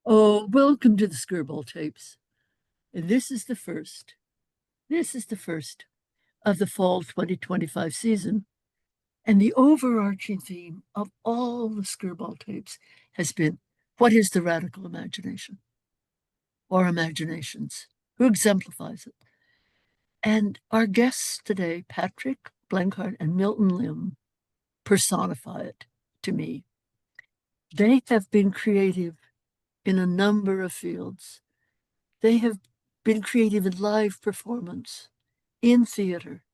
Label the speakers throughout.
Speaker 1: Oh, welcome to the Skirball Tapes. And this is the first of the fall 2025 season. And the overarching theme of all the Skirball Tapes has been, what is the radical imagination or imaginations? Who exemplifies it? And our guests today, Patrick, Blenkarn, and Milton Lim, personify it to me. They have been creative in a number of fields. They have been creative in live performance, in theater.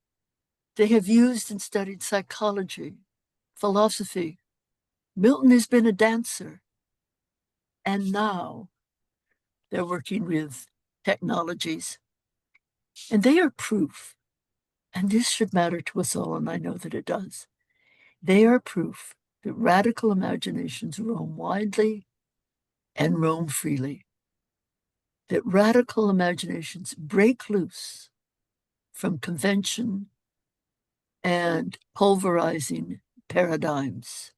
Speaker 1: They have used and studied psychology, philosophy. Milton has been a dancer, and now they're working with technologies. And they are proof, and this should matter to us all, and I know that it does. They are proof that radical imaginations roam widely and roam freely, that radical imaginations break loose from convention and pulverizing paradigms.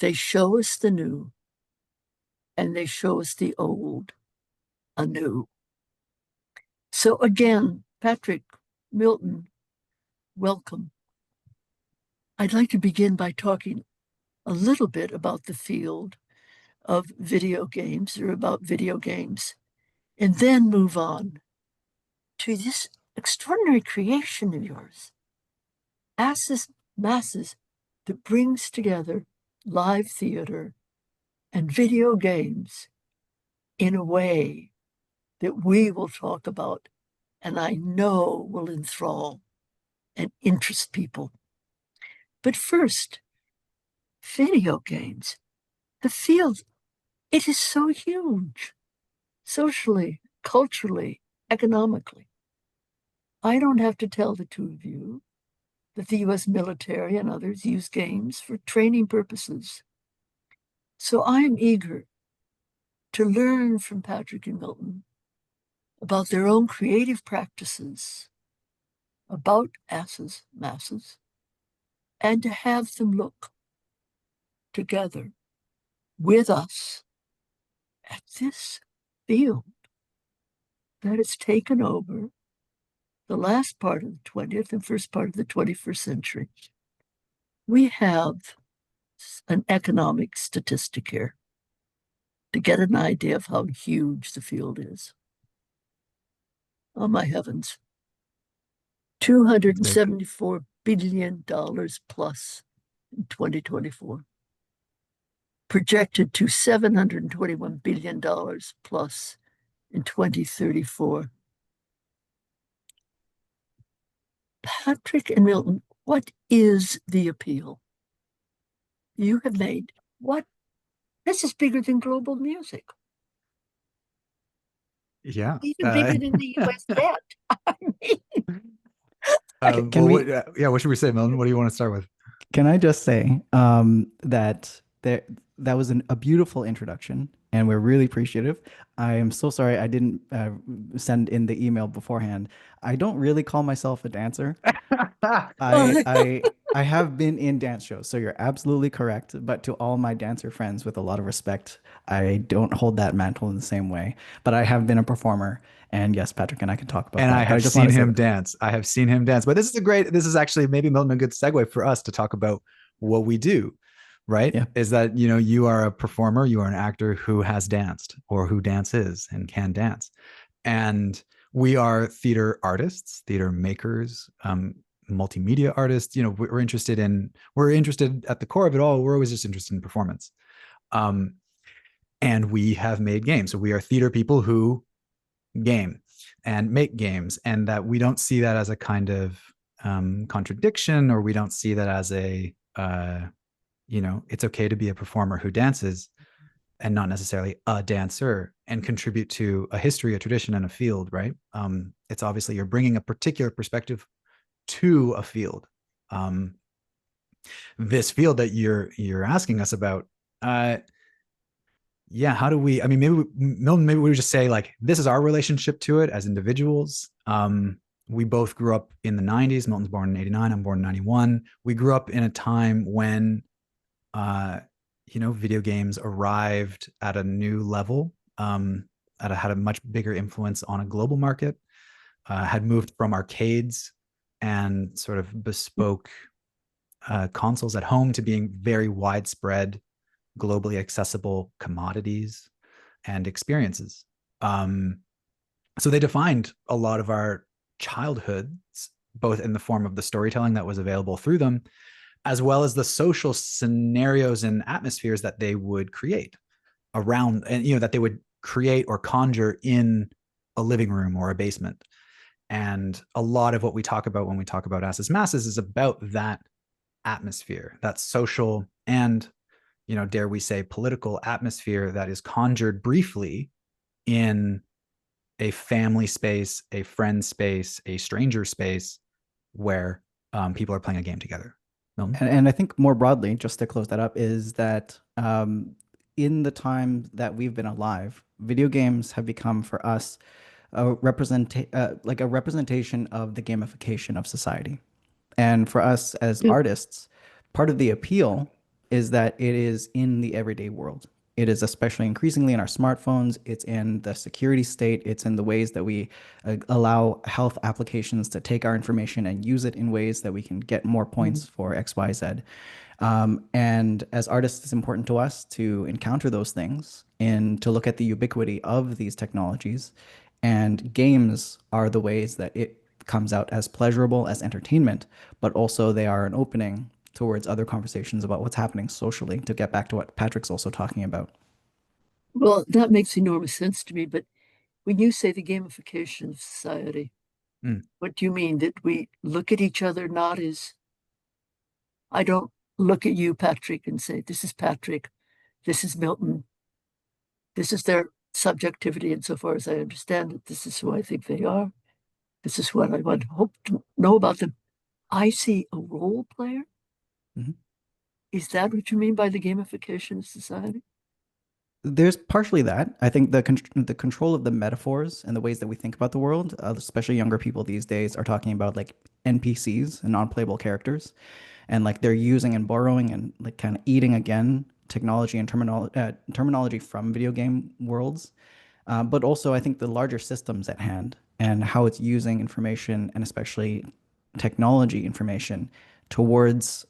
Speaker 1: They show us the new and they show us the old anew. So again, Patrick, Milton, welcome. I'd like to begin by talking a little bit about the field of video games or about video games, and then move on to this extraordinary creation of yours, Asses Masses, that brings together live theater and video games in a way that we will talk about and I know will enthrall and interest people. But first, video games, the field, it is so huge, socially, culturally, economically. I don't have to tell the two of you that the US military and others use games for training purposes. So I am eager to learn from Patrick and Milton about their own creative practices, about asses, masses, and to have them look together with us at this field that has taken over the last part of the 20th and first part of the 21st century. We have an economic statistic here to get an idea of how huge the field is. Oh, my heavens. $274 billion plus in 2024, projected to $721 billion plus in 2034. Patrick and Milton, what is the appeal you have made? What? This is bigger than global music,
Speaker 2: Yeah.
Speaker 1: even bigger than the US debt. I mean,
Speaker 3: Can
Speaker 2: Well,
Speaker 3: we
Speaker 2: yeah, what should we say, Milton? What do you want to start with?
Speaker 3: can I just say that was a beautiful introduction, and we're really appreciative. I am so sorry I didn't send in the email beforehand. I don't really call myself a dancer. I
Speaker 1: oh,
Speaker 3: I I have been in dance shows, so you're absolutely correct. But to all my dancer friends, with a lot of respect, I don't hold that mantle in the same way. But I have been a performer, and yes, Patrick and I can talk about
Speaker 2: And I
Speaker 3: that. But I
Speaker 2: have
Speaker 3: just want
Speaker 2: seen
Speaker 3: to say
Speaker 2: him
Speaker 3: that.
Speaker 2: dance. I have seen him dance. But this is actually maybe, Milton, a good segue for us to talk about what we do, right?
Speaker 3: Yeah.
Speaker 2: Is that, you are a performer, you are an actor who has danced or who dances and can dance. And we are theater artists, theater makers, multimedia artists. We're interested at the core of it all. We're always just interested in performance. Um, and we have made games. So we are theater people who game and make games, and that we don't see that as a kind of contradiction, or we don't see that as it's okay to be a performer who dances and not necessarily a dancer and contribute to a history, a tradition, and a field, right? It's obviously you're bringing a particular perspective to a field. This field that you're asking us about, yeah, how do we, I mean, Milton, maybe we would just say, like, this is our relationship to it as individuals. We both grew up in the 90s. Milton's born in 89, I'm born in 91. We grew up in a time when video games arrived at a new level, had a much bigger influence on a global market, had moved from arcades and sort of bespoke consoles at home to being very widespread, globally accessible commodities and experiences. So they defined a lot of our childhoods, both in the form of the storytelling that was available through them, as well as the social scenarios and atmospheres that they would create around, and that they would create or conjure in a living room or a basement. And a lot of what we talk about when we talk about asses.masses is about that atmosphere, that social and, dare we say, political atmosphere that is conjured briefly in a family space, a friend space, a stranger space, where people are playing a game together. Milton?
Speaker 3: And I think more broadly, just to close that up, is that in the time that we've been alive, video games have become for us like a representation of the gamification of society. And for us as artists, part of the appeal is that it is in the everyday world. It is especially increasingly in our smartphones. It's in the security state. It's in the ways that we allow health applications to take our information and use it in ways that we can get more points for X, Y, Z. And as artists, it's important to us to encounter those things and to look at the ubiquity of these technologies. And games are the ways that it comes out as pleasurable, as entertainment, but also they are an opening towards other conversations about what's happening socially, to get back to what Patrick's also talking about.
Speaker 1: Well, that makes enormous sense to me. But when you say the gamification of society, what do you mean? That we look at each other not as, I don't look at you, Patrick, and say, this is Patrick, this is Milton, this is their subjectivity, and so far as I understand it, this is who I think they are. This is what I would hope to know about them. I see a role player.
Speaker 3: Mhm.
Speaker 1: Is that what you mean by the gamification of society?
Speaker 3: There's partially that. I think the control of the metaphors and the ways that we think about the world, especially younger people these days, are talking about like NPCs and non-playable characters, and like they're using and borrowing and like kind of eating again technology and terminology from video game worlds. But also, I think the larger systems at hand and how it's using information and especially technology information towards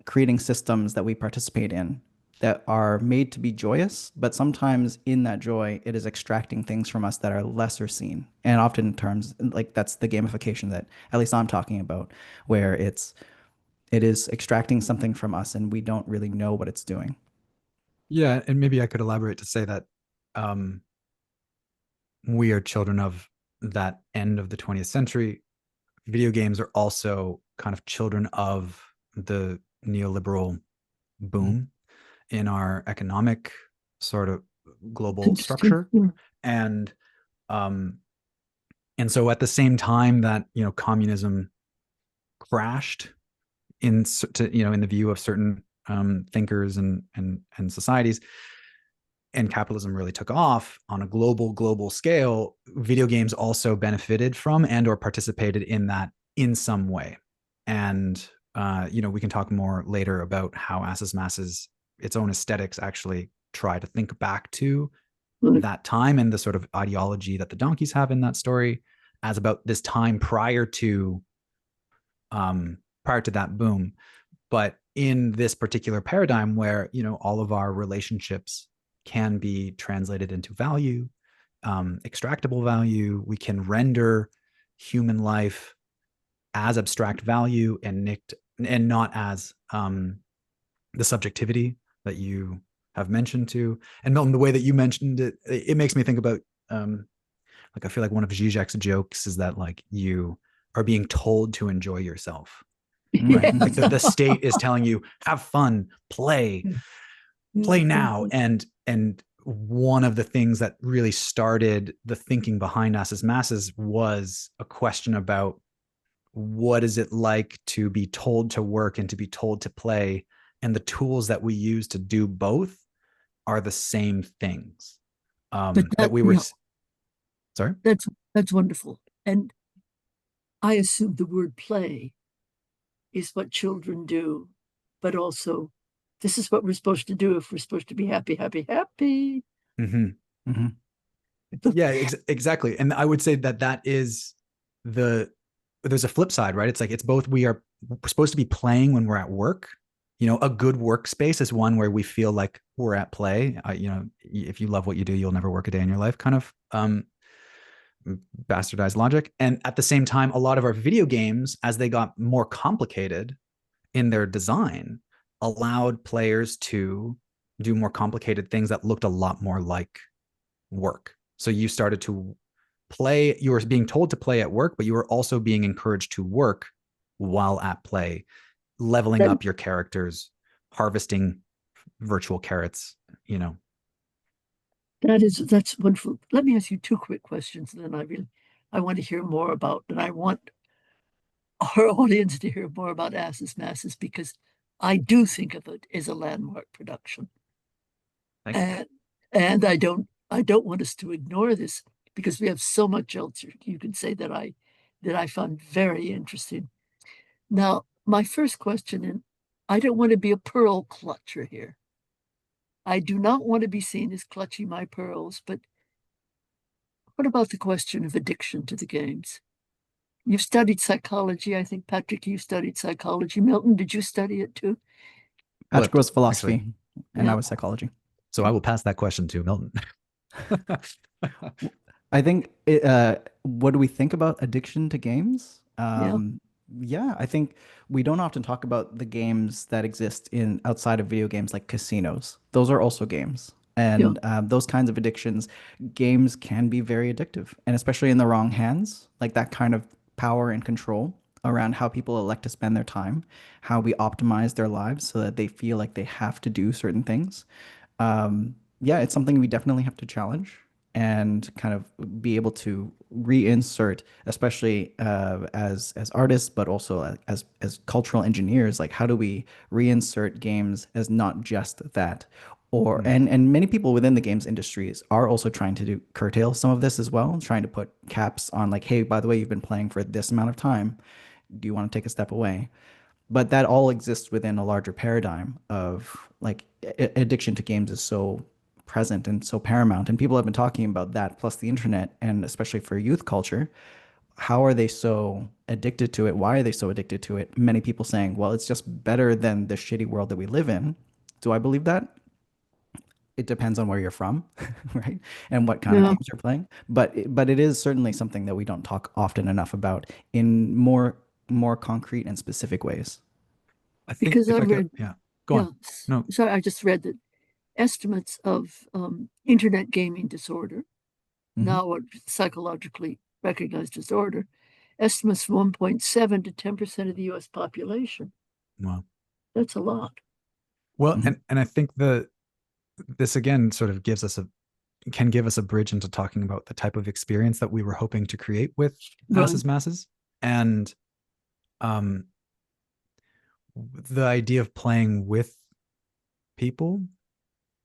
Speaker 3: creating systems that we participate in that are made to be joyous, but sometimes in that joy, it is extracting things from us that are lesser seen. And often in terms like that's the gamification that at least I'm talking about, where it is extracting something from us and we don't really know what it's doing.
Speaker 2: Yeah, and maybe I could elaborate to say that we are children of that end of the 20th century. Video games are also kind of children of the neoliberal boom in our economic sort of global structure. And so at the same time that communism crashed in the view of certain thinkers and societies, and capitalism really took off on a global scale, video games also benefited from and or participated in that in some way. And we can talk more later about how asses.masses, its own aesthetics, actually try to think back to that time and the sort of ideology that the donkeys have in that story as about this time prior to that boom. But in this particular paradigm where all of our relationships can be translated into value, extractable value, we can render human life as abstract value and not as the subjectivity that you have mentioned to. And Milton, the way that you mentioned it, it makes me think about like I feel like one of Zizek's jokes is that like you are being told to enjoy yourself. Right.
Speaker 1: Yes.
Speaker 2: Like the state is telling you, have fun, play now. And one of the things that really started the thinking behind asses.masses was a question about what is it like to be told to work and to be told to play, and the tools that we use to do both are the same things. That we were sorry.
Speaker 1: That's wonderful. And I assume the word play is what children do, but also this is what we're supposed to do if we're supposed to be happy, happy, happy.
Speaker 2: Mm-hmm.
Speaker 3: Mm-hmm.
Speaker 2: Yeah, exactly. And I would say that is there's a flip side, right? It's like it's both. We're supposed to be playing when we're at work. A good workspace is one where we feel like we're at play. If you love what you do, you'll never work a day in your life, kind of bastardized logic. And at the same time, a lot of our video games, as they got more complicated in their design, allowed players to do more complicated things that looked a lot more like work. So you started to play, you were being told to play at work, but you were also being encouraged to work while at play, leveling up your characters, harvesting virtual carrots,
Speaker 1: That's wonderful. Let me ask you two quick questions, and then I want to hear more about, and I want our audience to hear more about Asses Masses because I do think of it as a landmark production.
Speaker 2: Thank you.
Speaker 1: And I don't want us to ignore this because we have so much else you can say that I found very interesting. Now, my first question, and I don't want to be a pearl clutcher here. I do not want to be seen as clutching my pearls, but what about the question of addiction to the games? You've studied psychology. I think, Patrick, you studied psychology. Milton, did you study it too?
Speaker 3: Patrick was
Speaker 2: Actually,
Speaker 3: philosophy, and I
Speaker 1: Yeah.
Speaker 3: was psychology.
Speaker 2: so I will pass that question to Milton.
Speaker 3: I think what do we think about addiction to games?
Speaker 1: Yeah.
Speaker 3: Yeah, I think we don't often talk about the games that exist in outside of video games, like casinos. Those are also games,
Speaker 1: Yeah.
Speaker 3: and those kinds of addictions, games can be very addictive, and especially in the wrong hands, like that kind of power and control around how people elect to spend their time, how we optimize their lives so that they feel like they have to do certain things. Yeah, it's something we definitely have to challenge and kind of be able to reinsert, especially as artists, but also as cultural engineers. Like, how do we reinsert games as not just that? Or and many people within the games industries are also trying to curtail some of this as well, trying to put caps on like, hey, by the way, you've been playing for this amount of time. Do you want to take a step away? But that all exists within a larger paradigm of like addiction to games is so present and so paramount, and people have been talking about that plus the internet, and especially for youth culture, how are they so addicted to it? Why are they so addicted to it? Many people saying, well, it's just better than the shitty world that we live in. Do I believe that? It depends on where you're from, right? And what kind of
Speaker 1: Yeah.
Speaker 3: games you're playing. But it is certainly something that we don't talk often enough about in more concrete and specific ways.
Speaker 2: I think
Speaker 1: Because
Speaker 2: if
Speaker 1: I
Speaker 2: I could,
Speaker 1: read,
Speaker 2: yeah, go
Speaker 1: yeah.
Speaker 2: on. No,
Speaker 1: Sorry, I just read that estimates of internet gaming disorder,
Speaker 3: Hmm.
Speaker 1: now a psychologically recognized disorder, estimates from 1.7 to 10% of the US population.
Speaker 2: well,
Speaker 1: That's a lot.
Speaker 2: well,
Speaker 3: Hmm.
Speaker 2: and I think this again sort of can give us a bridge into talking about the type of experience that we were hoping to create with
Speaker 1: Right.
Speaker 2: Asses Masses, and um, the idea of playing with people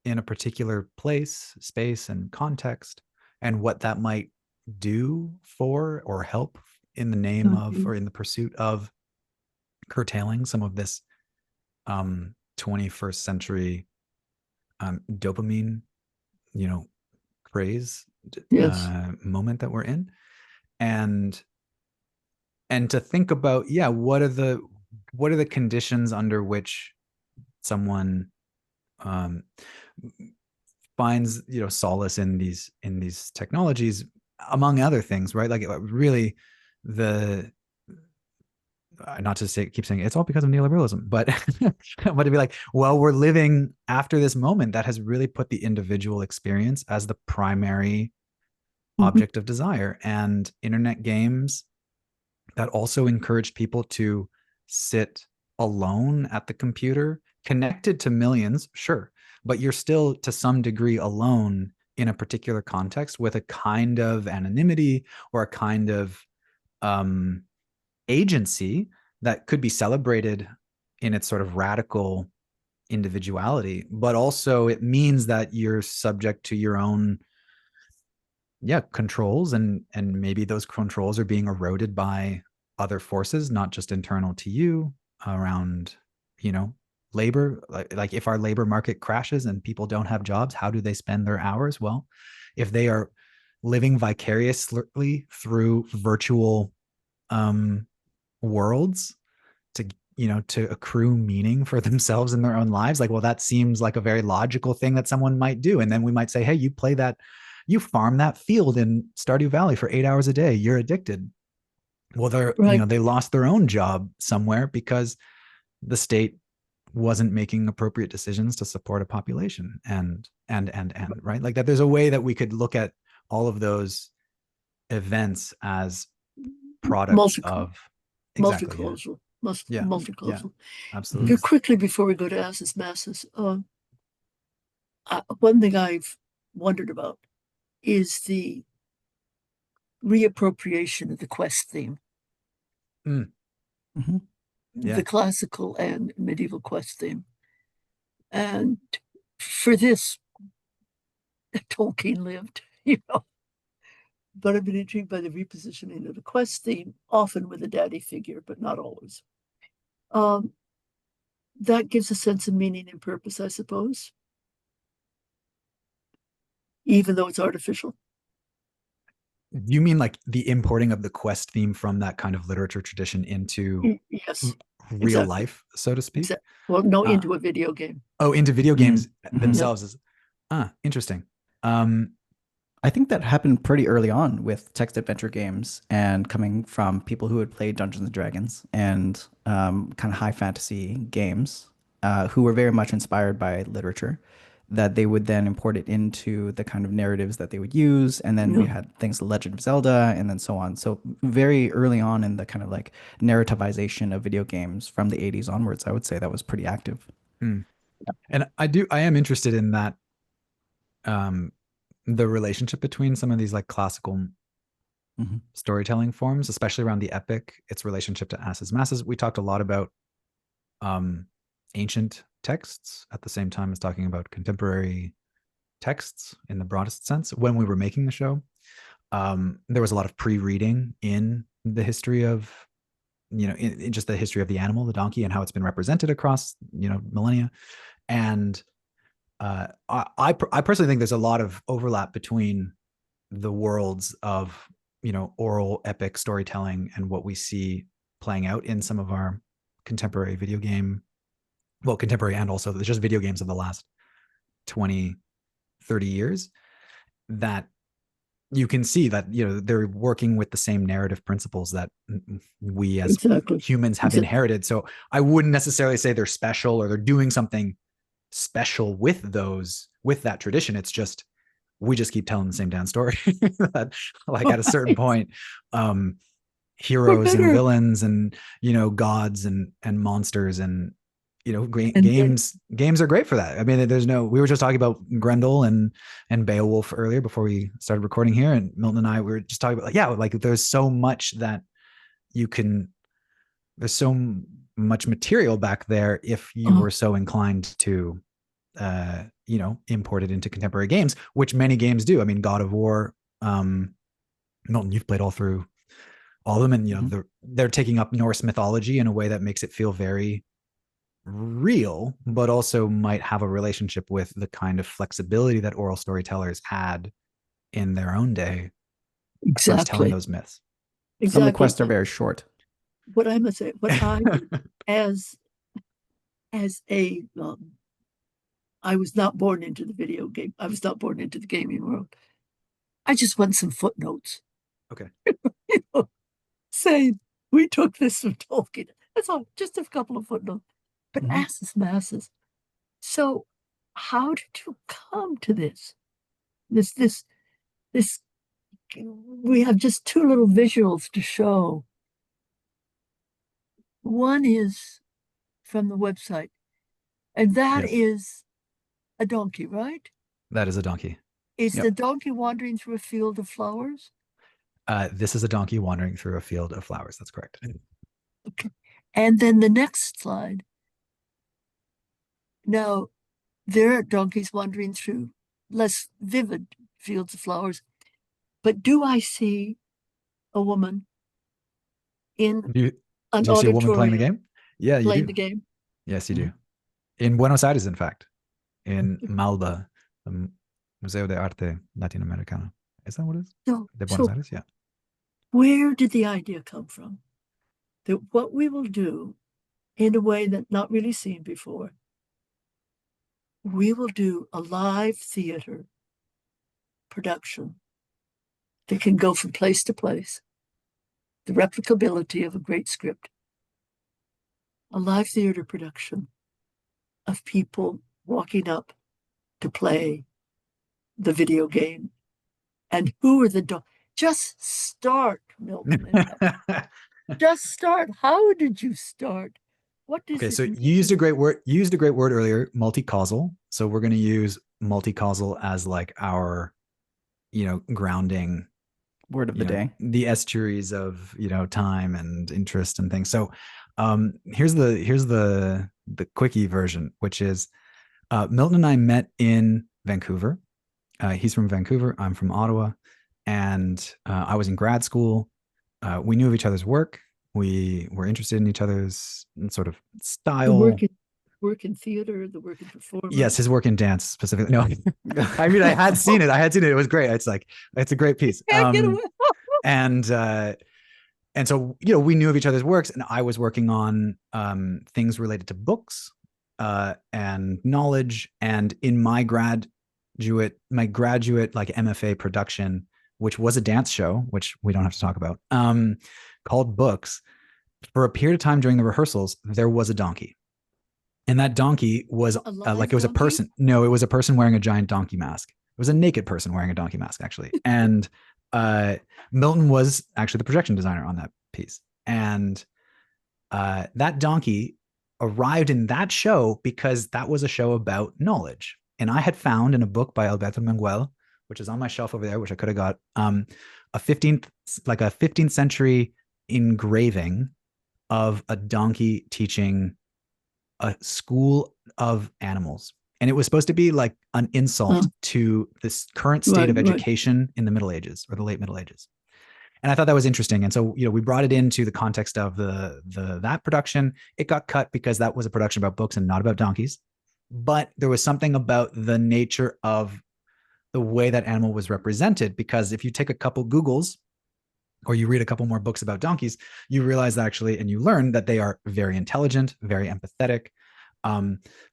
Speaker 2: in a particular place, space, and context, and what that might do for or help in the name of
Speaker 1: Mhm.
Speaker 2: or in the pursuit of curtailing some of this 21st century dopamine, you know, craze
Speaker 1: Yes.
Speaker 2: moment that we're in, and to think about, yeah, what are the conditions under which someone um, finds solace in these technologies, among other things, right? Like really the not to say keep saying it's all because of neoliberalism, but but to be like, well, we're living after this moment that has really put the individual experience as the primary
Speaker 1: Mhm.
Speaker 2: object of desire, and internet games that also encouraged people to sit alone at the computer, connected to millions, sure, but you're still to some degree alone in a particular context with a kind of anonymity or a kind of um, agency that could be celebrated in its sort of radical individuality, but also it means that you're subject to your own controls, and maybe those controls are being eroded by other forces, not just internal to you, around labor, like if our labor market crashes and people don't have jobs, how do they spend their hours? Well, if they are living vicariously through virtual worlds to to accrue meaning for themselves in their own lives, like, well, that seems like a very logical thing that someone might do. And then we might say, hey, you farm that field in Stardew Valley for 8 hours a day, you're addicted. Well, they're
Speaker 1: Right.
Speaker 2: they lost their own job somewhere because the state wasn't making appropriate decisions to support a population, and right, like that. There's a way that we could look at all of those events as products
Speaker 1: Multi
Speaker 2: of exactly, yeah,
Speaker 1: multicultural,
Speaker 2: yeah, yeah,
Speaker 1: multicultural.
Speaker 2: absolutely.
Speaker 3: Mhm.
Speaker 1: Very quickly before we go to asses masses, one thing I've wondered about is the reappropriation of the quest theme,
Speaker 2: Mm,
Speaker 3: Mhm.
Speaker 2: yeah.
Speaker 1: the classical and medieval quest theme. And for this, Tolkien lived, but I've been intrigued by the repositioning of the quest theme, often with a daddy figure, but not always. Um, that gives a sense of meaning and purpose, I suppose, even though it's artificial.
Speaker 2: You mean like the importing of the quest theme from that kind of literature tradition into
Speaker 1: Yes,
Speaker 2: real
Speaker 1: exactly.
Speaker 2: life, so to speak?
Speaker 1: Exactly. Well, no,
Speaker 2: Uh,
Speaker 1: into a video game.
Speaker 2: oh, into video
Speaker 3: Mm.
Speaker 2: games
Speaker 3: Mhm.
Speaker 1: Yep.
Speaker 2: themselves is interesting. Um,
Speaker 3: I think that happened pretty early on with text adventure games and coming from people who had played Dungeons and Dragons and kind of high fantasy games, who were very much inspired by literature, that they would then import it into the kind of narratives that they would use. And then we
Speaker 1: Yeah,
Speaker 3: had things like Legend of Zelda and then so on. So very early on in the kind of like narrativization of video games from the 80s onwards, I would say that was pretty active.
Speaker 2: hmm. And I am interested in that, um, the relationship between some of these like classical
Speaker 3: Mhm.
Speaker 2: storytelling forms, especially around the epic, its relationship to asses masses. We talked a lot about um, ancient texts at the same time as talking about contemporary texts in the broadest sense. When we were making the show, there was a lot of pre-reading in the history of, in just the history of the animal, the donkey, and how it's been represented across, millennia. And I personally think there's a lot of overlap between the worlds of, oral epic storytelling and what we see playing out in some of our contemporary video game, well, contemporary and also just video games of the last 20, 30 years, that you can see that, they're working with the same narrative principles that we as
Speaker 1: exactly.
Speaker 2: humans have
Speaker 1: Exactly.
Speaker 2: inherited. So I wouldn't necessarily say they're special or they're doing something special with that tradition. It's just, we just keep telling the same damn story. That, like, at a certain point,
Speaker 1: We're
Speaker 2: heroes and
Speaker 1: better.
Speaker 2: villains and, gods and monsters and,
Speaker 1: And then,
Speaker 2: games are great for that. I mean, we were just talking about Grendel and Beowulf earlier before we started recording here, and Milton and I, we were just talking about, like, yeah, like there's so much that you can, there's so much material back there if you
Speaker 1: oh,
Speaker 2: were so inclined to, import it into contemporary games, which many games do. I mean, God of War, Milton, you've played all through all of them, and
Speaker 3: Mhm.
Speaker 2: they're taking up Norse mythology in a way that makes it feel very real, but also might have a relationship with the kind of flexibility that oral storytellers had in their own day, first telling
Speaker 1: exactly.
Speaker 2: those myths.
Speaker 3: Some of the
Speaker 1: Exactly.
Speaker 3: quests are very short.
Speaker 1: What I must say, what I did as a I was not born into the video game. I was not born into the gaming world. I just want some footnotes,
Speaker 2: Okay.
Speaker 1: you know, saying we took this from Tolkien. That's all, just a couple of footnotes. But
Speaker 3: Mhm.
Speaker 1: asses masses. So how did you come to this? This, this, this, we have just two little visuals to show. One is from the website, and that
Speaker 2: Yes,
Speaker 1: is a donkey, right?
Speaker 2: that is a donkey.
Speaker 1: Is the
Speaker 3: Yep.
Speaker 1: donkey wandering through a field of flowers?
Speaker 2: This is a donkey wandering through a field of flowers. That's correct.
Speaker 1: Okay. And then the next slide. Now, there are donkeys wandering through less vivid fields of flowers, but do I see a woman in
Speaker 2: Do you,
Speaker 1: an
Speaker 2: do you see a woman playing the
Speaker 1: auditorium
Speaker 2: game? Yeah, you
Speaker 1: playing
Speaker 2: do.
Speaker 1: the game?
Speaker 2: Yes, you
Speaker 3: Mhm.
Speaker 2: do. in Buenos Aires, in fact, in Malba, the Museo de Arte Latinoamericano. Is that what it is? De Buenos
Speaker 1: So
Speaker 2: Aires, yeah.
Speaker 1: where did the idea come from? That what we will do in a way that not really seen before, we will do a live theater production that can go from place to place, the replicability of a great script, a live theater production of people walking up to play the video game. And who are the just start, Milton and Catherine. Just start. How did you start? What does
Speaker 2: Okay,
Speaker 1: it
Speaker 2: so
Speaker 1: mean?
Speaker 2: you used a great word. You used a great word earlier, multi-causal. So we're going to use multi-causal as like our, grounding,
Speaker 3: Word of the day.
Speaker 2: the estuaries of time and interest and things. So here's the quickie version, which is Milton and I met in Vancouver. He's from Vancouver. I'm from Ottawa, and I was in grad school. We knew of each other's work. We were interested in each other's sort of
Speaker 1: The
Speaker 2: style.
Speaker 1: work in theater, the work in performance.
Speaker 2: Yes, his work in dance specifically. No, I mean, I had seen it. It was great. It's a great piece.
Speaker 1: Can't get away.
Speaker 2: And so we knew of each other's works, and I was working on things related to books and knowledge. And in my graduate like MFA production, which was a dance show, which we don't have to talk about, called Books. For a period of time during the rehearsals, there was a donkey. And that donkey was like, it was
Speaker 1: donkey?
Speaker 2: a person. No, it was a person wearing a giant donkey mask. It was a naked person wearing a donkey mask, actually. And Milton was actually the projection designer on that piece. And that donkey arrived in that show because that was a show about knowledge. And I had found in a book by Alberto Menguel, which is on my shelf over there, which I could have got, a 15th century engraving of a donkey teaching a school of animals. And it was supposed to be like an insult to this current state of education in the Middle Ages or the late Middle Ages. And I thought that was interesting. And so, we brought it into the context of that production. It got cut because that was a production about books and not about donkeys. But there was something about the nature of the way that animal was represented, because if you take a couple Googles or you read a couple more books about donkeys, you realize actually, and you learn that they are very intelligent, very empathetic,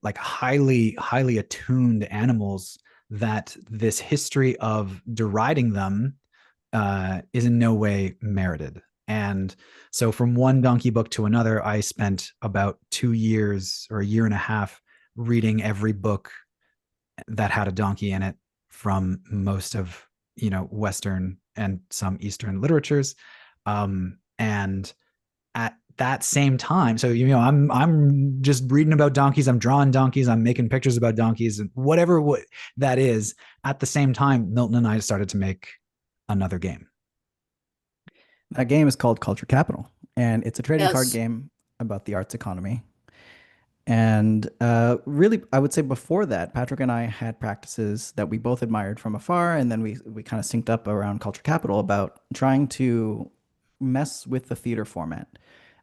Speaker 2: like highly, highly attuned animals, that this history of deriding them is in no way merited. And so from one donkey book to another, I spent about 2 years or a year and a half reading every book that had a donkey in it from most of, Western and some Eastern literatures. And at that same time, so, I'm just reading about donkeys, I'm drawing donkeys, I'm making pictures about donkeys, and whatever that is. At the same time, Milton and I started to make another game.
Speaker 3: That game is called Culture Capital, and it's a trading card game about the arts economy. And really, I would say before that, Patrick and I had practices that we both admired from afar, and then we kind of synced up around Culture Capital about trying to mess with the theater format.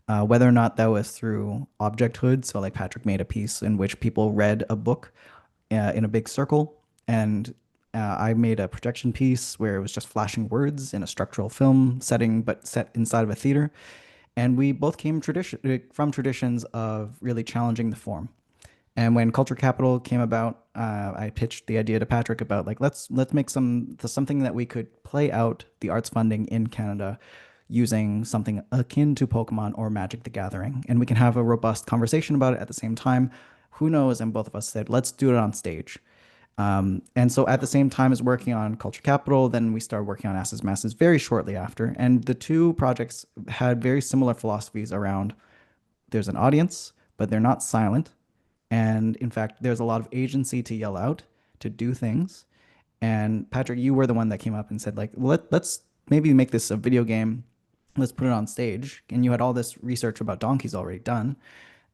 Speaker 3: Whether or not that was through objecthood, so like Patrick made a piece in which people read a book in a big circle, and I made a projection piece where it was just flashing words in a structural film setting, but set inside of a theater. And we both came from traditions of really challenging the form. And when Culture Capital came about, I pitched the idea to Patrick about like let's make something that we could play out the arts funding in Canada using something akin to Pokemon or Magic the Gathering, and we can have a robust conversation about it at the same time. Who knows? And both of us said, let's do it on stage. And so at the same time as working on Culture Capital, then we started working on Asses.masses very shortly after. And the two projects had very similar philosophies around there's an audience, but they're not silent. And in fact, there's a lot of agency to yell out, to do things. And Patrick, you were the one that came up and said, like, let's maybe make this a video game. Let's put it on stage. And you had all this research about donkeys already done.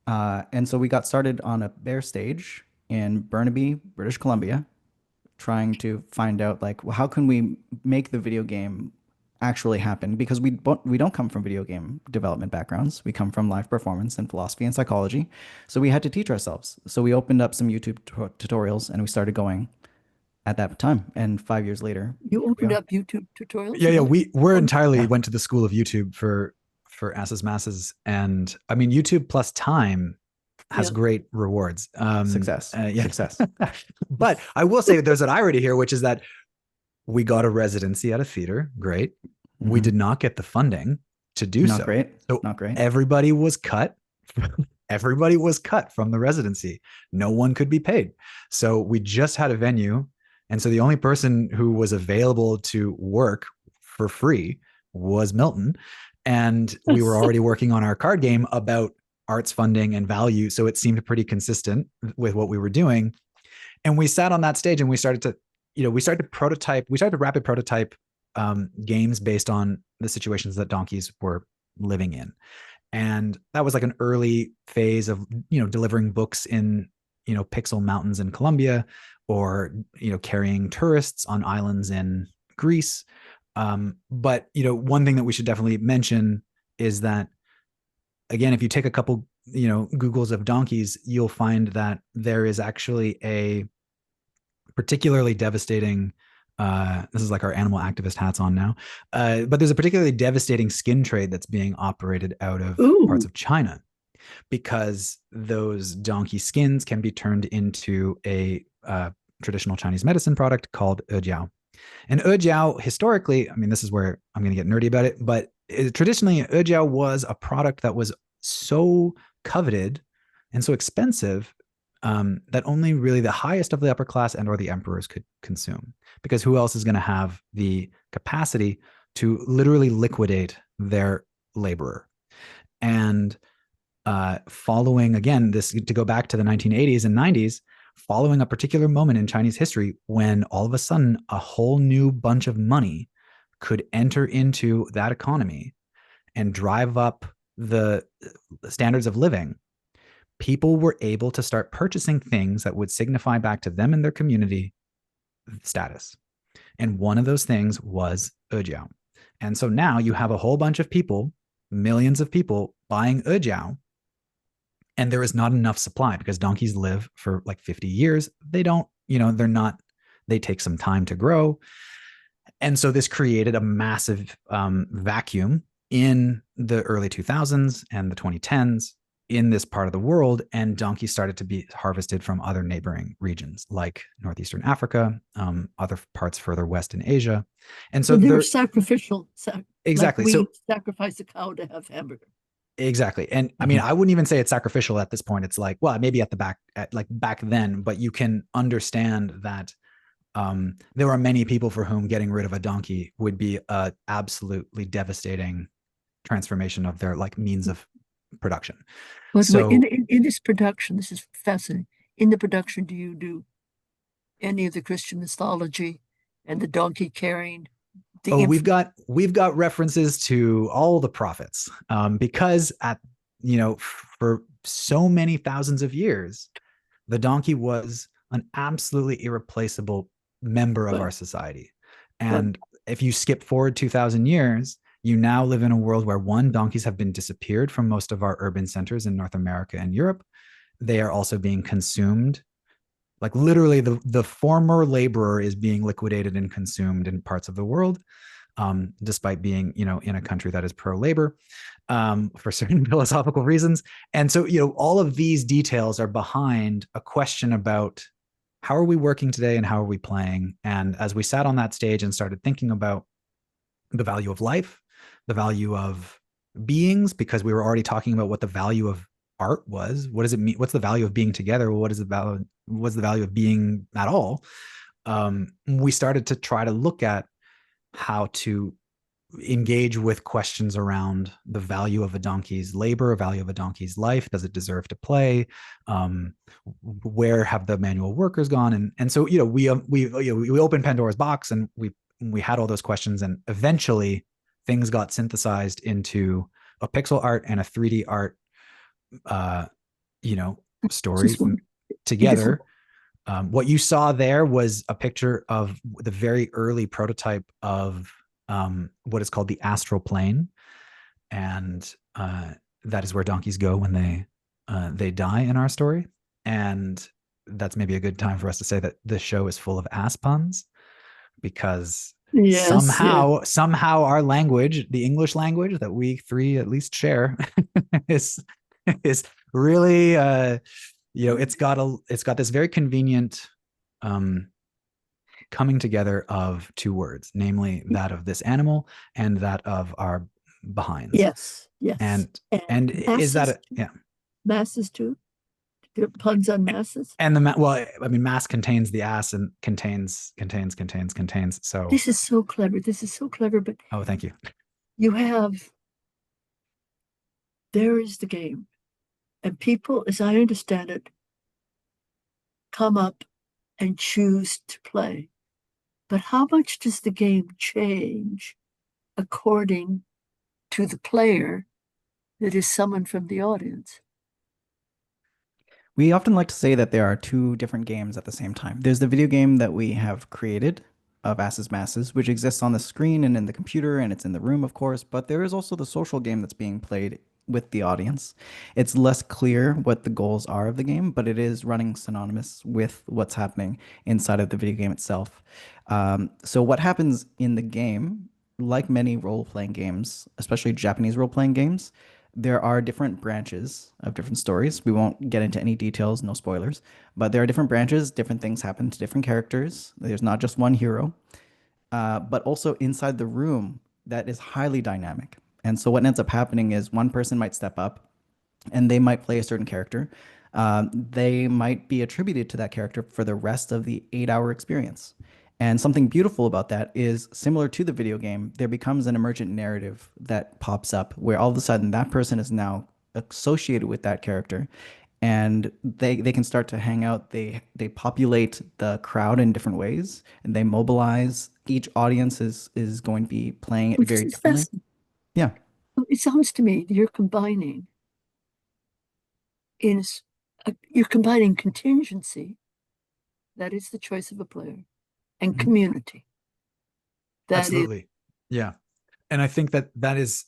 Speaker 3: And so we got started on a bare stage in Burnaby, British Columbia, trying to find out like, well, how can we make the video game actually happened because we don't come from video game development backgrounds. We come from live performance and philosophy and psychology. So we had to teach ourselves. So we opened up some YouTube tutorials and we started going at that time. And 5 years later,
Speaker 1: You
Speaker 3: here we
Speaker 1: opened
Speaker 3: are.
Speaker 1: up YouTube tutorials?
Speaker 2: Yeah, we're
Speaker 1: Um,
Speaker 2: entirely
Speaker 3: Yeah,
Speaker 2: went to the school of YouTube for asses masses, and I mean YouTube plus time has
Speaker 1: yeah.
Speaker 2: great rewards.
Speaker 3: success,
Speaker 2: Yeah,
Speaker 3: success.
Speaker 2: but I will say there's an irony here, which is that we got a residency at a theater. Great. We
Speaker 3: Mhm.
Speaker 2: did not get the funding to do
Speaker 3: Not
Speaker 2: so.
Speaker 3: great.
Speaker 2: So
Speaker 3: Not great.
Speaker 2: everybody was cut. Everybody was cut from the residency. No one could be paid. So we just had a venue. And so the only person who was available to work for free was Milton. And we were already working on our card game about arts funding and value. So it seemed pretty consistent with what we were doing. And we sat on that stage and we started to, we started to rapid prototype games based on the situations that donkeys were living in. And that was like an early phase of, delivering books in, pixel mountains in Colombia, or, carrying tourists on islands in Greece. But, one thing that we should definitely mention is that, again, if you take a couple, Googles of donkeys, you'll find that there is actually a particularly devastating, this is like our animal activist hats on now, but there's a particularly devastating skin trade that's being operated out of parts
Speaker 1: Ooh,
Speaker 2: of China, because those donkey skins can be turned into a traditional Chinese medicine product called ejiao. And ejiao, historically, I mean, this is where I'm going to get nerdy about it, but traditionally, ejiao was a product that was so coveted and so expensive, that only really the highest of the upper class and or the emperors could consume, because who else is going to have the capacity to literally liquidate their laborer? And following, again, this, to go back to the 1980s and 90s, following a particular moment in Chinese history when all of a sudden a whole new bunch of money could enter into that economy and drive up the standards of living, people were able to start purchasing things that would signify back to them and their community status. And one of those things was ejiao. And so now you have a whole bunch of people, millions of people buying ejiao, and there is not enough supply because donkeys live for like 50 years. They don't, they're not, they take some time to grow. And so this created a massive vacuum in the early 2000s and the 2010s in this part of the world, and donkeys started to be harvested from other neighboring regions like northeastern Africa, other parts further west in Asia. And so
Speaker 1: so they were
Speaker 2: they're
Speaker 1: sacrificial, like
Speaker 2: exactly,
Speaker 1: we
Speaker 2: so
Speaker 1: sacrifice a cow to have hamburger.
Speaker 2: exactly. And I mean,
Speaker 3: Mhm.
Speaker 2: I wouldn't even say it's sacrificial at this point. It's like, well, maybe at the back, at like back then, but you can understand that there are many people for whom getting rid of a donkey would be a absolutely devastating transformation of their like means of production.
Speaker 1: But
Speaker 2: So,
Speaker 1: in this production, this is fascinating. In the production, do you do any of the Christian mythology and the donkey carrying the
Speaker 2: oh,
Speaker 1: inf
Speaker 2: we've got references to all the prophets, because at for so many thousands of years, the donkey was an absolutely irreplaceable member of
Speaker 1: but
Speaker 2: our society.
Speaker 1: but
Speaker 2: And if you skip forward 2,000 years, you now live in a world where, one, donkeys have been disappeared from most of our urban centers in North America and Europe. They are also being consumed. Like literally, the former laborer is being liquidated and consumed in parts of the world, despite being, in a country that is pro-labor, for certain philosophical reasons. And so, all of these details are behind a question about how are we working today and how are we playing? And as we sat on that stage and started thinking about the value of life, the value of beings, because we were already talking about what the value of art was. What does it mean? What's the value of being together? What is the value? What's the value of being at all? We started to try to look at how to engage with questions around the value of a donkey's labor, value of a donkey's life. Does it deserve to play? Where have the manual workers gone? And so we opened Pandora's box, and we had all those questions, and eventually things got synthesized into a pixel art and a 3D art, uh, story
Speaker 1: just one
Speaker 2: together.
Speaker 1: beautiful.
Speaker 2: What you saw there was a picture of the very early prototype of what is called the astral plane, and that is where donkeys go when they die in our story. And that's maybe a good time for us to say that this show is full of ass puns, because
Speaker 1: Yes,
Speaker 2: somehow our language, the English language that we three at least share, is really it's got this very convenient coming together of two words, namely that of this animal and that of our behinds.
Speaker 1: Yes.
Speaker 2: And is that
Speaker 1: masses too? Puns on masses.
Speaker 2: And mass contains the ass and contains. So
Speaker 1: this is so clever. But
Speaker 2: oh, thank you.
Speaker 1: There is the game, and people, as I understand it, come up and choose to play. But how much does the game change according to the player that is summoned from the audience?
Speaker 3: We often like to say that there are two different games at the same time. There's the video game that we have created of asses.masses, which exists on the screen and in the computer, and it's in the room, of course, but there is also the social game that's being played with the audience. It's less clear what the goals are of the game, but it is running synonymous with what's happening inside of the video game itself. So what happens in the game, like many role-playing games, especially Japanese role-playing games, there are different branches of different stories. We won't get into any details, no spoilers, but there are different branches, different things happen to different characters. There's not just one hero, but also inside the room that is highly dynamic. And so what ends up happening is one person might step up and they might play a certain character. They might be attributed to that character for the rest of the 8-hour experience. And something beautiful about that is, similar to the video game, there becomes an emergent narrative that pops up where all of a sudden that person is now associated with that character, and they can start to hang out. They populate the crowd in different ways, and they mobilize. Each audience is going to be playing it very differently. Yeah.
Speaker 1: It sounds to me that you're combining contingency, that is the choice of a player, and community.
Speaker 2: Absolutely. Yeah. And I think that is,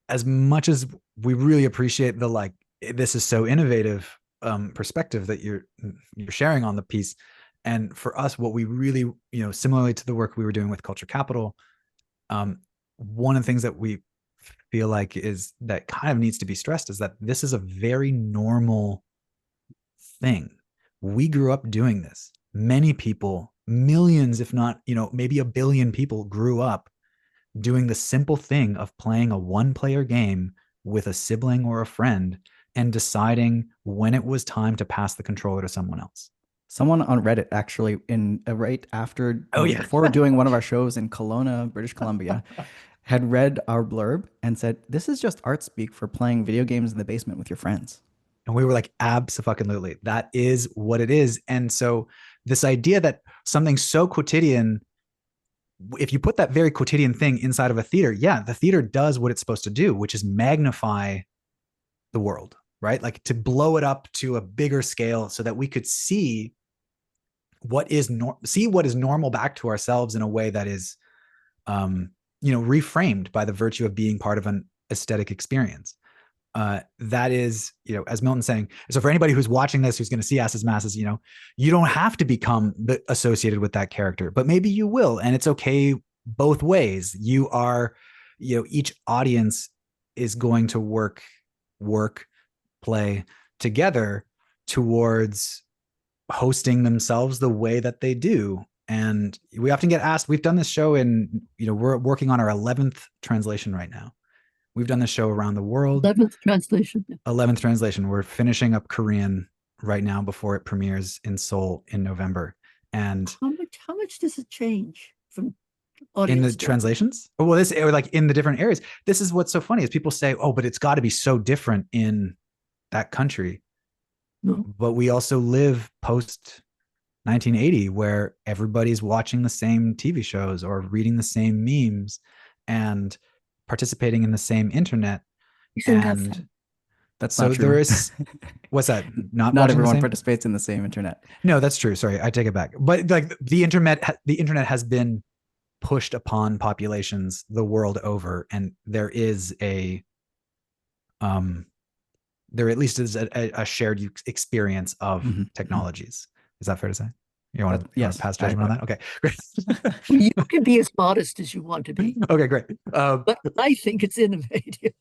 Speaker 2: as much as we really appreciate the this is so innovative perspective that you're sharing on the piece. And for us, what we really, similarly to the work we were doing with Culture Capital, one of the things that we feel like is that kind of needs to be stressed is that this is a very normal thing. We grew up doing this. Many people, millions, if not, maybe 1 billion people grew up doing the simple thing of playing a one-player game with a sibling or a friend and deciding when it was time to pass the controller to someone else.
Speaker 3: Someone on Reddit actually right after, before doing one of our shows in Kelowna, British Columbia, had read our blurb and said, "This is just art speak for playing video games in the basement with your friends."
Speaker 2: And we were like, abso-fucking-lutely. That is what it is. And so this idea that something so quotidian, if you put that very quotidian thing inside of a theater, the theater does what it's supposed to do, which is magnify the world, right? Like to blow it up to a bigger scale so that we could see what is normal back to ourselves in a way that is, reframed by the virtue of being part of an aesthetic experience. That is, as Milton's saying, so for anybody who's watching this, who's going to see asses.masses, you don't have to become associated with that character, but maybe you will. And it's okay both ways. You are, each audience is going to work, play together towards hosting themselves the way that they do. And we often get asked, we've done this show in, we're working on our 11th translation right now. We've done this show around the world.
Speaker 1: 11th translation.
Speaker 2: 11th translation. We're finishing up Korean right now before it premieres in Seoul in November. And
Speaker 1: how much does it change from audience
Speaker 2: in the translations? Well, in the different areas. This is what's so funny is people say, "Oh, but it's got to be so different in that country."
Speaker 1: No.
Speaker 2: But we also live post 1980, where everybody's watching the same TV shows or reading the same memes and participating in the same internet. And
Speaker 3: that's
Speaker 2: so
Speaker 3: not true.
Speaker 2: There is, what's that?
Speaker 3: Not everyone participates in the same internet.
Speaker 2: No, that's true. Sorry, I take it back. But like the internet has been pushed upon populations the world over, and there is there at least is a shared experience of technologies. Is that fair to say? You want to
Speaker 3: Yes,
Speaker 2: pass judgment on that? Okay, great.
Speaker 1: You can be as modest as you want to be,
Speaker 2: Okay, great.
Speaker 1: but I think it's innovative.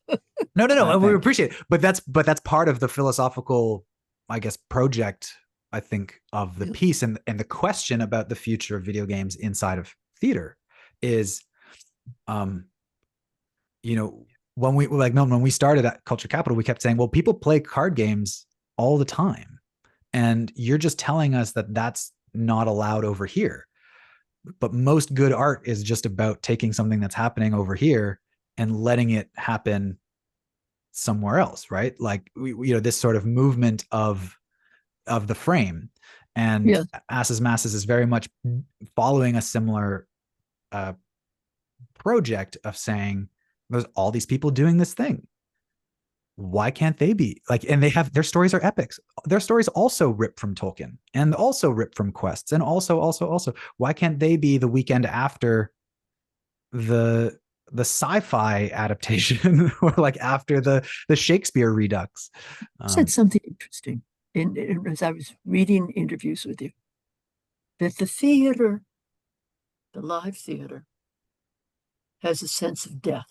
Speaker 2: No. We
Speaker 3: Thank
Speaker 2: appreciate it, but that's part of the philosophical, I guess, project. I think of the
Speaker 1: Yeah.
Speaker 2: piece and the question about the future of video games inside of theater is, you know, when we like Milton, when we started at Culture Capital, we kept saying, well, people play card games all the time, and you're just telling us that that's not allowed over here. But most good art is just about taking something that's happening over here and letting it happen somewhere else, right? Like this sort of movement of the frame, and
Speaker 1: Yeah.
Speaker 2: asses.masses is very much following a similar project of saying there's all these people doing this thing. Why can't they be like, and they have, their stories are epics. Their stories also rip from Tolkien and also rip from quests, and also why can't they be the weekend after the sci-fi adaptation or like after the Shakespeare redux?
Speaker 1: Said something interesting as I was reading interviews with you, that the theater, the live theater, has a sense of death,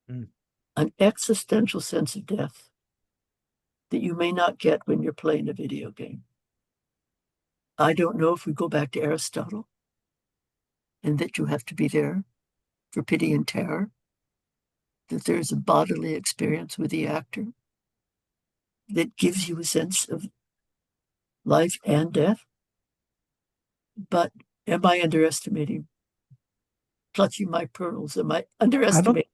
Speaker 1: an existential sense of death that you may not get when you're playing a video game. I don't know if we go back to Aristotle and that you have to be there for pity and terror, that there's a bodily experience with the actor that gives you a sense of life and death. But am I underestimating, clutching my pearls? Am I underestimating?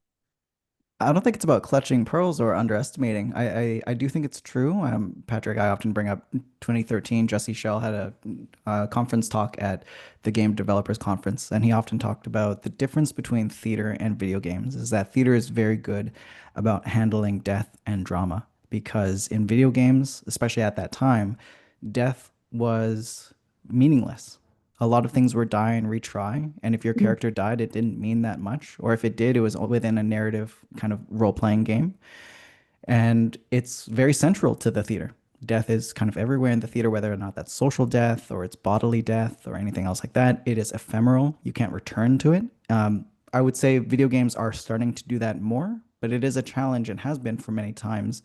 Speaker 3: I don't think it's about clutching pearls or underestimating. I do think it's true. Patrick, I often bring up 2013. Jesse Schell had a conference talk at the Game Developers Conference, and he often talked about the difference between theater and video games is that theater is very good about handling death and drama, because in video games, especially at that time, death was meaningless. A lot of things were die and retry, and if your character died, it didn't mean that much, or if it did, it was within a narrative kind of role-playing game. And it's very central to the theater. Death is kind of everywhere in the theater, whether or not that's social death or it's bodily death or anything else like that. It is ephemeral. You can't return to it. I would say video games are starting to do that more, but it is a challenge and has been for many times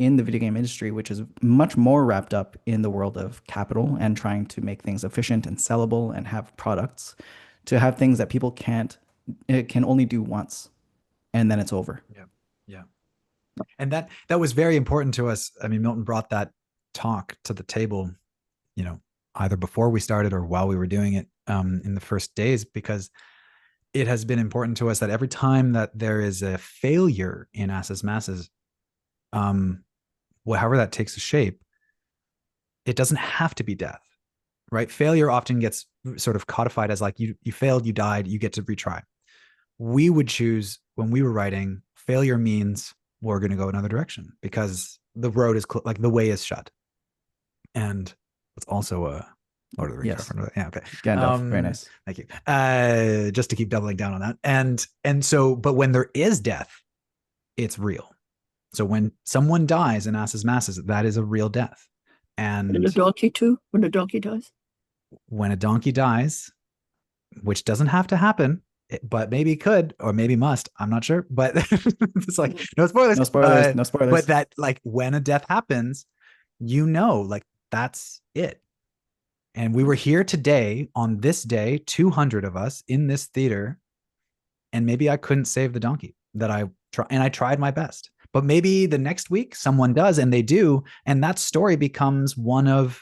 Speaker 3: in the video game industry, which is much more wrapped up in the world of capital and trying to make things efficient and sellable and have products, to have things that people it can only do once and then it's over.
Speaker 2: Yeah. And that was very important to us. I mean, Milton brought that talk to the table, either before we started or while we were doing it in the first days, because it has been important to us that every time that there is a failure in asses.masses, however that takes a shape, it doesn't have to be death, right? Failure often gets sort of codified as like you failed, you died, you get to retry. We would choose, when we were writing, failure means we're going to go another direction because the road is like the way is shut. And it's also a Lord of the Rings reference. Yeah, okay.
Speaker 3: Gandalf, very nice.
Speaker 2: Thank you. Just to keep doubling down on that. And so, but when there is death, it's real. So when someone dies in asses.masses, that is a real death. And
Speaker 1: a donkey too, when a donkey dies?
Speaker 2: When a donkey dies, which doesn't have to happen, but maybe it could, or maybe must. I'm not sure, but it's like, no spoilers.
Speaker 3: No spoilers. No spoilers.
Speaker 2: But that, like, when a death happens, like, that's it. And we were here today on this day, 200 of us in this theater, and maybe I couldn't save the donkey that I tried my best. But maybe the next week someone does, and they do, and that story becomes one of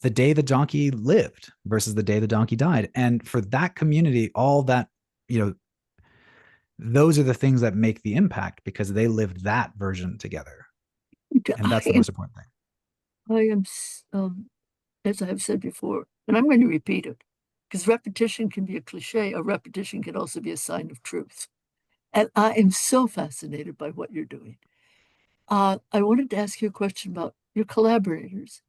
Speaker 2: the day the donkey lived versus the day the donkey died. And for that community, all that, those are the things that make the impact, because they lived that version together. And that's the most important thing.
Speaker 1: I am, as I have said before, and I'm going to repeat it, because repetition can be a cliche, or repetition can also be a sign of truth. And I am so fascinated by what you're doing. I wanted to ask you a question about your collaborators.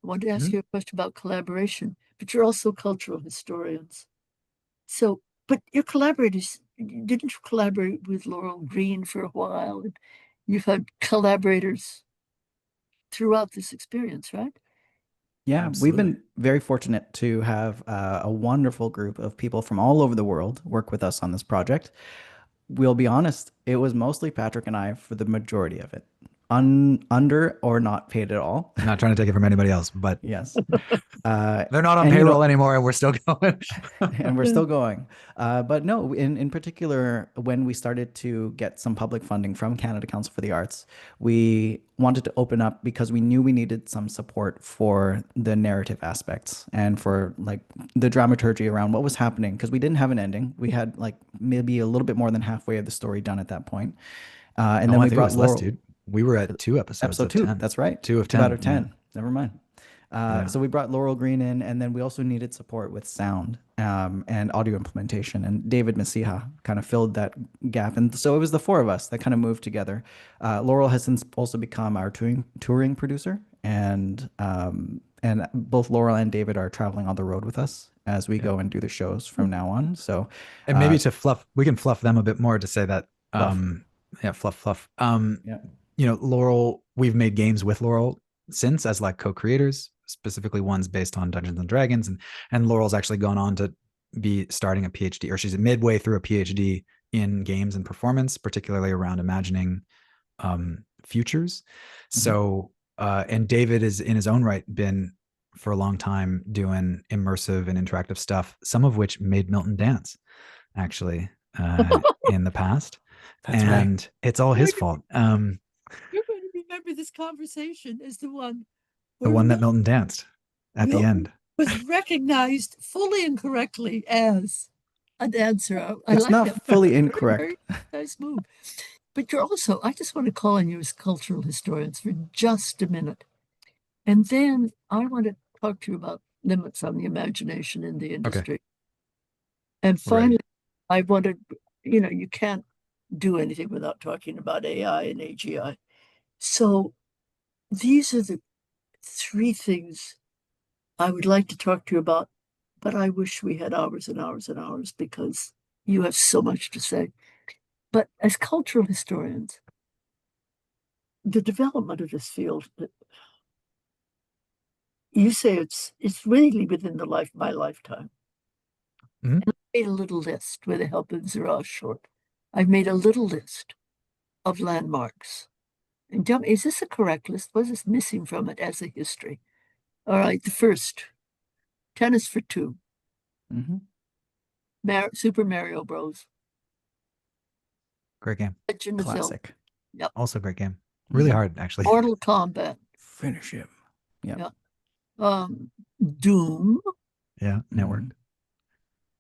Speaker 1: I wanted to ask you a question about collaboration, but you're also cultural historians. So, but your collaborators, didn't you collaborate with Laurel Green for a while? And you've had collaborators throughout this experience, right?
Speaker 3: Yeah, we've
Speaker 2: Absolutely.
Speaker 3: been very fortunate to have a wonderful group of people from all over the world work with us on this project. We'll be honest, it was mostly Patrick and I for the majority of it. Under or not paid at all.
Speaker 2: Not trying to take it from anybody else, but
Speaker 3: Yes. Uh,
Speaker 2: they're not on
Speaker 3: and you
Speaker 2: payroll
Speaker 3: know,
Speaker 2: anymore, and we're still going.
Speaker 3: and we're
Speaker 1: Yeah.
Speaker 3: still going. But no, in particular, when we started to get some public funding from Canada Council for the Arts, we wanted to open up because we knew we needed some support for the narrative aspects and for like the dramaturgy around what was happening because we didn't have an ending. We had like maybe a little bit more than halfway of the story done at that point. And
Speaker 2: Oh,
Speaker 3: then
Speaker 2: I
Speaker 3: we
Speaker 2: think it
Speaker 3: brought
Speaker 2: was less,
Speaker 3: Laurel.
Speaker 2: dude. We were at 2 episodes
Speaker 3: Episode
Speaker 2: of
Speaker 3: two.
Speaker 2: 10.
Speaker 3: That's right.
Speaker 2: 2 of
Speaker 3: Two out
Speaker 2: 10.
Speaker 3: of
Speaker 2: Yeah.
Speaker 3: 10. Never mind.
Speaker 2: Yeah.
Speaker 3: So we brought Laurel Green in, and then we also needed support with sound and audio implementation. And David Masiha kind of filled that gap. And so it was the four of us that kind of moved together. Laurel has since also become our touring producer, and both Laurel and David are traveling on the road with us as we
Speaker 2: Yeah.
Speaker 3: go and do the shows from now on. So
Speaker 2: And maybe to fluff, we can fluff them a bit more to say that,
Speaker 3: fluff.
Speaker 2: yeah, fluff.
Speaker 3: Yeah.
Speaker 2: Laurel, we've made games with Laurel since as like co-creators, specifically ones based on Dungeons and Dragons, and Laurel's actually gone on to be starting a PhD, or she's midway through a PhD in games and performance, particularly around imagining futures.
Speaker 3: Mhm.
Speaker 2: So, and David is in his own right been for a long time doing immersive and interactive stuff, some of which made Milton dance, actually, in the past.
Speaker 3: That's right.
Speaker 2: And it's all his fault.
Speaker 1: You're going to remember this conversation as the one
Speaker 2: The
Speaker 1: where
Speaker 2: one that Milton danced at the
Speaker 1: Milton
Speaker 2: end.
Speaker 1: was recognized fully and correctly as a dancer. I
Speaker 3: It's
Speaker 1: like
Speaker 3: not
Speaker 1: that.
Speaker 3: fully
Speaker 1: Very,
Speaker 3: incorrect.
Speaker 1: very nice move. But you're also, I just want to call on you as cultural historians for just a minute. And then I want to talk to you about limits on the imagination in the
Speaker 2: Okay.
Speaker 1: industry. And
Speaker 2: Right.
Speaker 1: finally, I wanted, you can't do anything without talking about AI and AGI. So these are the three things I would like to talk to you about, but I wish we had hours and hours and hours because you have so much to say. But as cultural historians, the development of this field, you say it's really within my lifetime.
Speaker 2: Mhm.
Speaker 1: And I made a little list with the help of Zara Short. I've made a little list of landmarks. And tell me, is this a correct list? What is missing from it as a history? All right, the first, Tennis for Two,
Speaker 3: Hmm.
Speaker 1: Super Mario Bros.
Speaker 2: Great game.
Speaker 1: Legend of Zelda.
Speaker 3: Classic.
Speaker 1: Yep.
Speaker 2: Also great game. Really
Speaker 3: Mhm.
Speaker 2: hard, actually.
Speaker 1: Mortal Kombat.
Speaker 3: Finish him. Yep.
Speaker 1: Yeah. Doom,
Speaker 2: Yeah. Network.
Speaker 3: Mhm.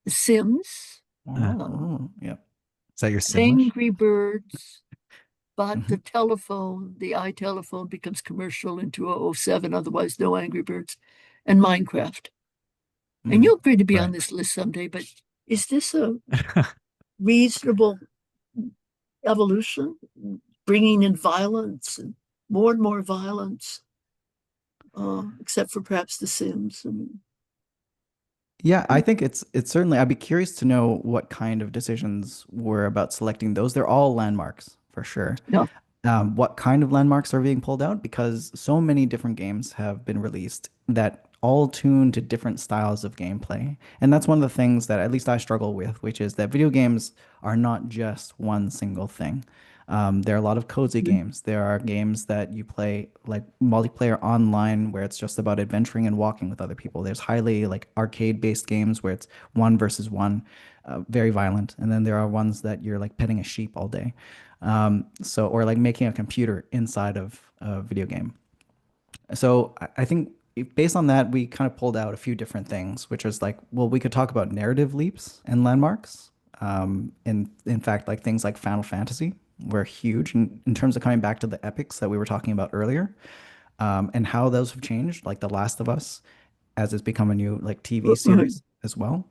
Speaker 1: Sims,
Speaker 3: Oh, yep.
Speaker 2: Is that your Simlish?
Speaker 1: Angry Birds, but
Speaker 3: Mhm.
Speaker 1: the telephone, the iTelephone becomes commercial in 2007, otherwise no Angry Birds, and Minecraft. And
Speaker 3: Mhm.
Speaker 1: you'll agree to be on
Speaker 2: Right.
Speaker 1: this list someday, but is this a reasonable evolution, bringing in violence and more violence, except for perhaps The Sims? And
Speaker 3: Yeah, I think it's certainly. I'd be curious to know what kind of decisions were about selecting those. They're all landmarks for sure.
Speaker 1: yeah,
Speaker 3: What kind of landmarks are being pulled out? Because so many different games have been released that all tune to different styles of gameplay. And that's one of the things that at least I struggle with, which is that video games are not just one single thing. There are a lot of cozy games. There are games that you play like multiplayer online where it's just about adventuring and walking with other people. There's highly like arcade-based games where it's one versus one, very violent. And then there are ones that you're like petting a sheep all day. Or like making a computer inside of a video game. So I think based on that, we kind of pulled out a few different things, which was like, well, we could talk about narrative leaps and landmarks. In fact, like things like Final Fantasy were huge in terms of coming back to the epics that we were talking about earlier, and how those have changed, like The Last of Us, as it's become a new like TV series as well.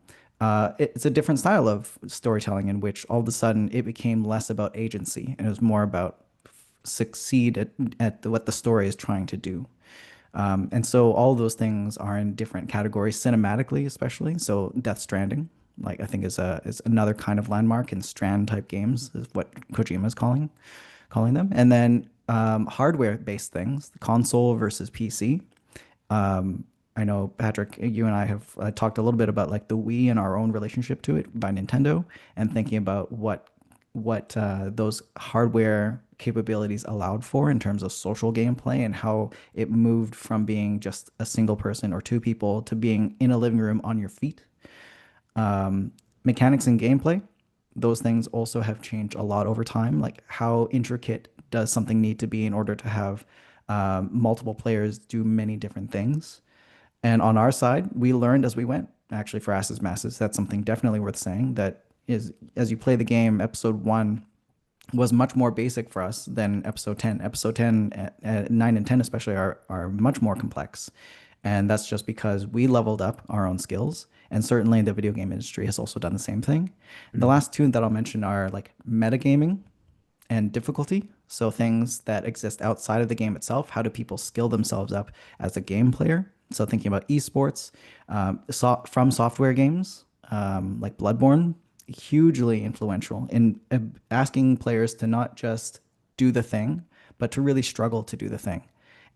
Speaker 3: It's a different style of storytelling in which all of a sudden it became less about agency and it was more about succeed at what the story is trying to do. And so all those things are in different categories, cinematically, especially. So Death Stranding, like I think is another kind of landmark in strand type games is what Kojima is calling them. And then hardware based things, console versus PC. Um, I know Patrick, you and I have talked a little bit about like the Wii and our own relationship to it by Nintendo, and thinking about what those hardware capabilities allowed for in terms of social gameplay and how it moved from being just a single person or two people to being in a living room on your feet. Um, Mechanics and gameplay, those things also have changed a lot over time. Like how intricate does something need to be in order to have multiple players do many different things? And on our side, we learned as we went. Actually, for Asses Masses, that's something definitely worth saying. That is, as you play the game, episode 1 was much more basic for us than episode 10. Episode 10, 9 and 10 especially, are much more complex. And that's just because we leveled up our own skills. And certainly the video game industry has also done the same thing. The
Speaker 2: Mhm.
Speaker 3: last two that I'll mention are like metagaming and difficulty. So things that exist outside of the game itself. How do people skill themselves up as a game player? So thinking about esports, from software games like Bloodborne, hugely influential in asking players to not just do the thing, but to really struggle to do the thing,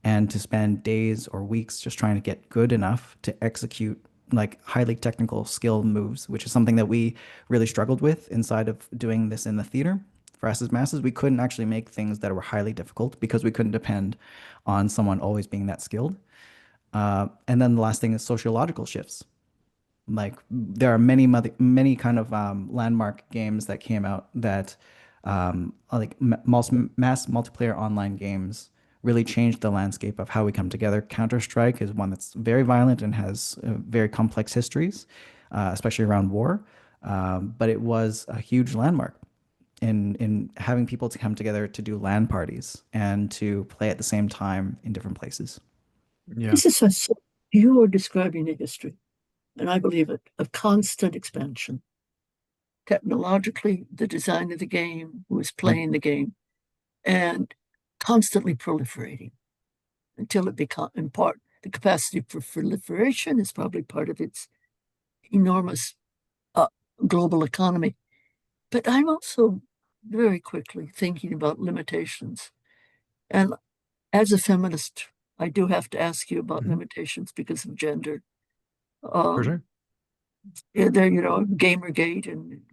Speaker 3: and to spend days or weeks just trying to get good enough to execute like highly technical skill moves, which is something that we really struggled with inside of doing this in the theater. For us as masses, we couldn't actually make things that were highly difficult because we couldn't depend on someone always being that skilled. And then the last thing is sociological shifts. Like there are many kind of landmark games that came out that like mass multiplayer online games really changed the landscape of how we come together. Counter-Strike is one that's very violent and has very complex histories, especially around war. But it was a huge landmark in having people to come together to do LAN parties and to play at the same time in different places.
Speaker 2: Yeah,
Speaker 1: This is you are describing a history, and I believe it, of constant expansion. Technologically, the design of the game, who is
Speaker 3: Mm.
Speaker 1: playing the game, and constantly proliferating until it becomes, in part, the capacity for proliferation is probably part of its enormous uh, global economy. But I'm also very quickly thinking about limitations. And as a feminist, I do have to ask you about
Speaker 2: Mhm.
Speaker 1: limitations because of gender.
Speaker 2: For
Speaker 1: Um,
Speaker 2: sure.
Speaker 1: there, Gamergate and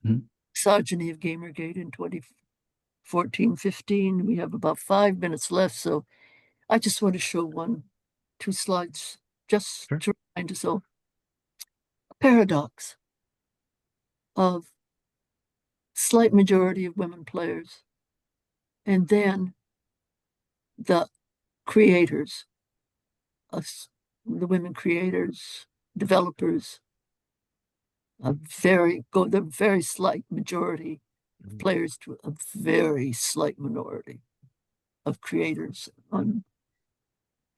Speaker 3: Mhm.
Speaker 1: misogyny of Gamergate in 2014, 15. We have about 5 minutes left, so I just want to show two slides just
Speaker 2: Sure.
Speaker 1: to remind us all. A paradox of slight majority of women players, and then the creators, us, the women creators, developers, the very slight majority of
Speaker 2: Mhm.
Speaker 1: players to a very slight minority of creators,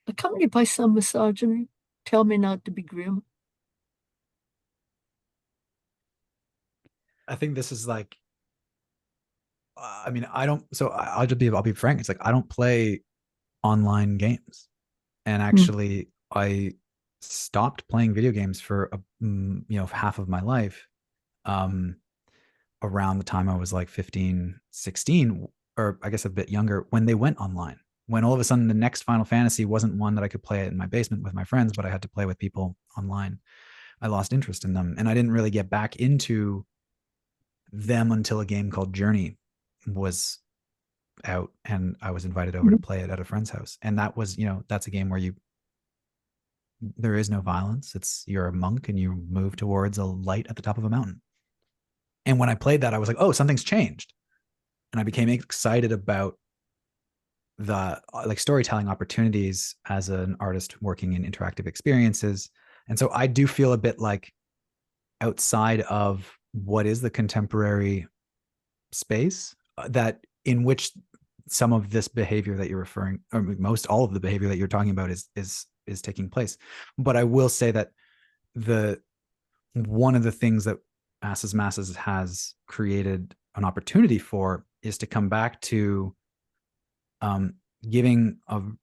Speaker 1: accompanied by some misogyny. Tell me not to be grim.
Speaker 2: I think this is like, I mean, I don't. So I'll be frank. It's like I don't play online games, and
Speaker 1: Mm.
Speaker 2: actually, I stopped playing video games for half of my life. Um, Around the time I was like 15, 16, or I guess a bit younger, when they went online. When all of a sudden the next Final Fantasy wasn't one that I could play in my basement with my friends, but I had to play with people online. I lost interest in them. And I didn't really get back into them until a game called Journey was out and I was invited over to play it at a friend's house. And that was, that's a game where there is no violence. It's you're a monk and you move towards a light at the top of a mountain. And when I played that, I was like, oh, something's changed. And I became excited about the like storytelling opportunities as an artist working in interactive experiences. And so I do feel a bit like outside of what is the contemporary space that in which some of this behavior that you're referring, or most all of the behavior that you're talking about is taking place. But I will say that the one of the things that Asses Masses has created an opportunity for is to come back to um, giving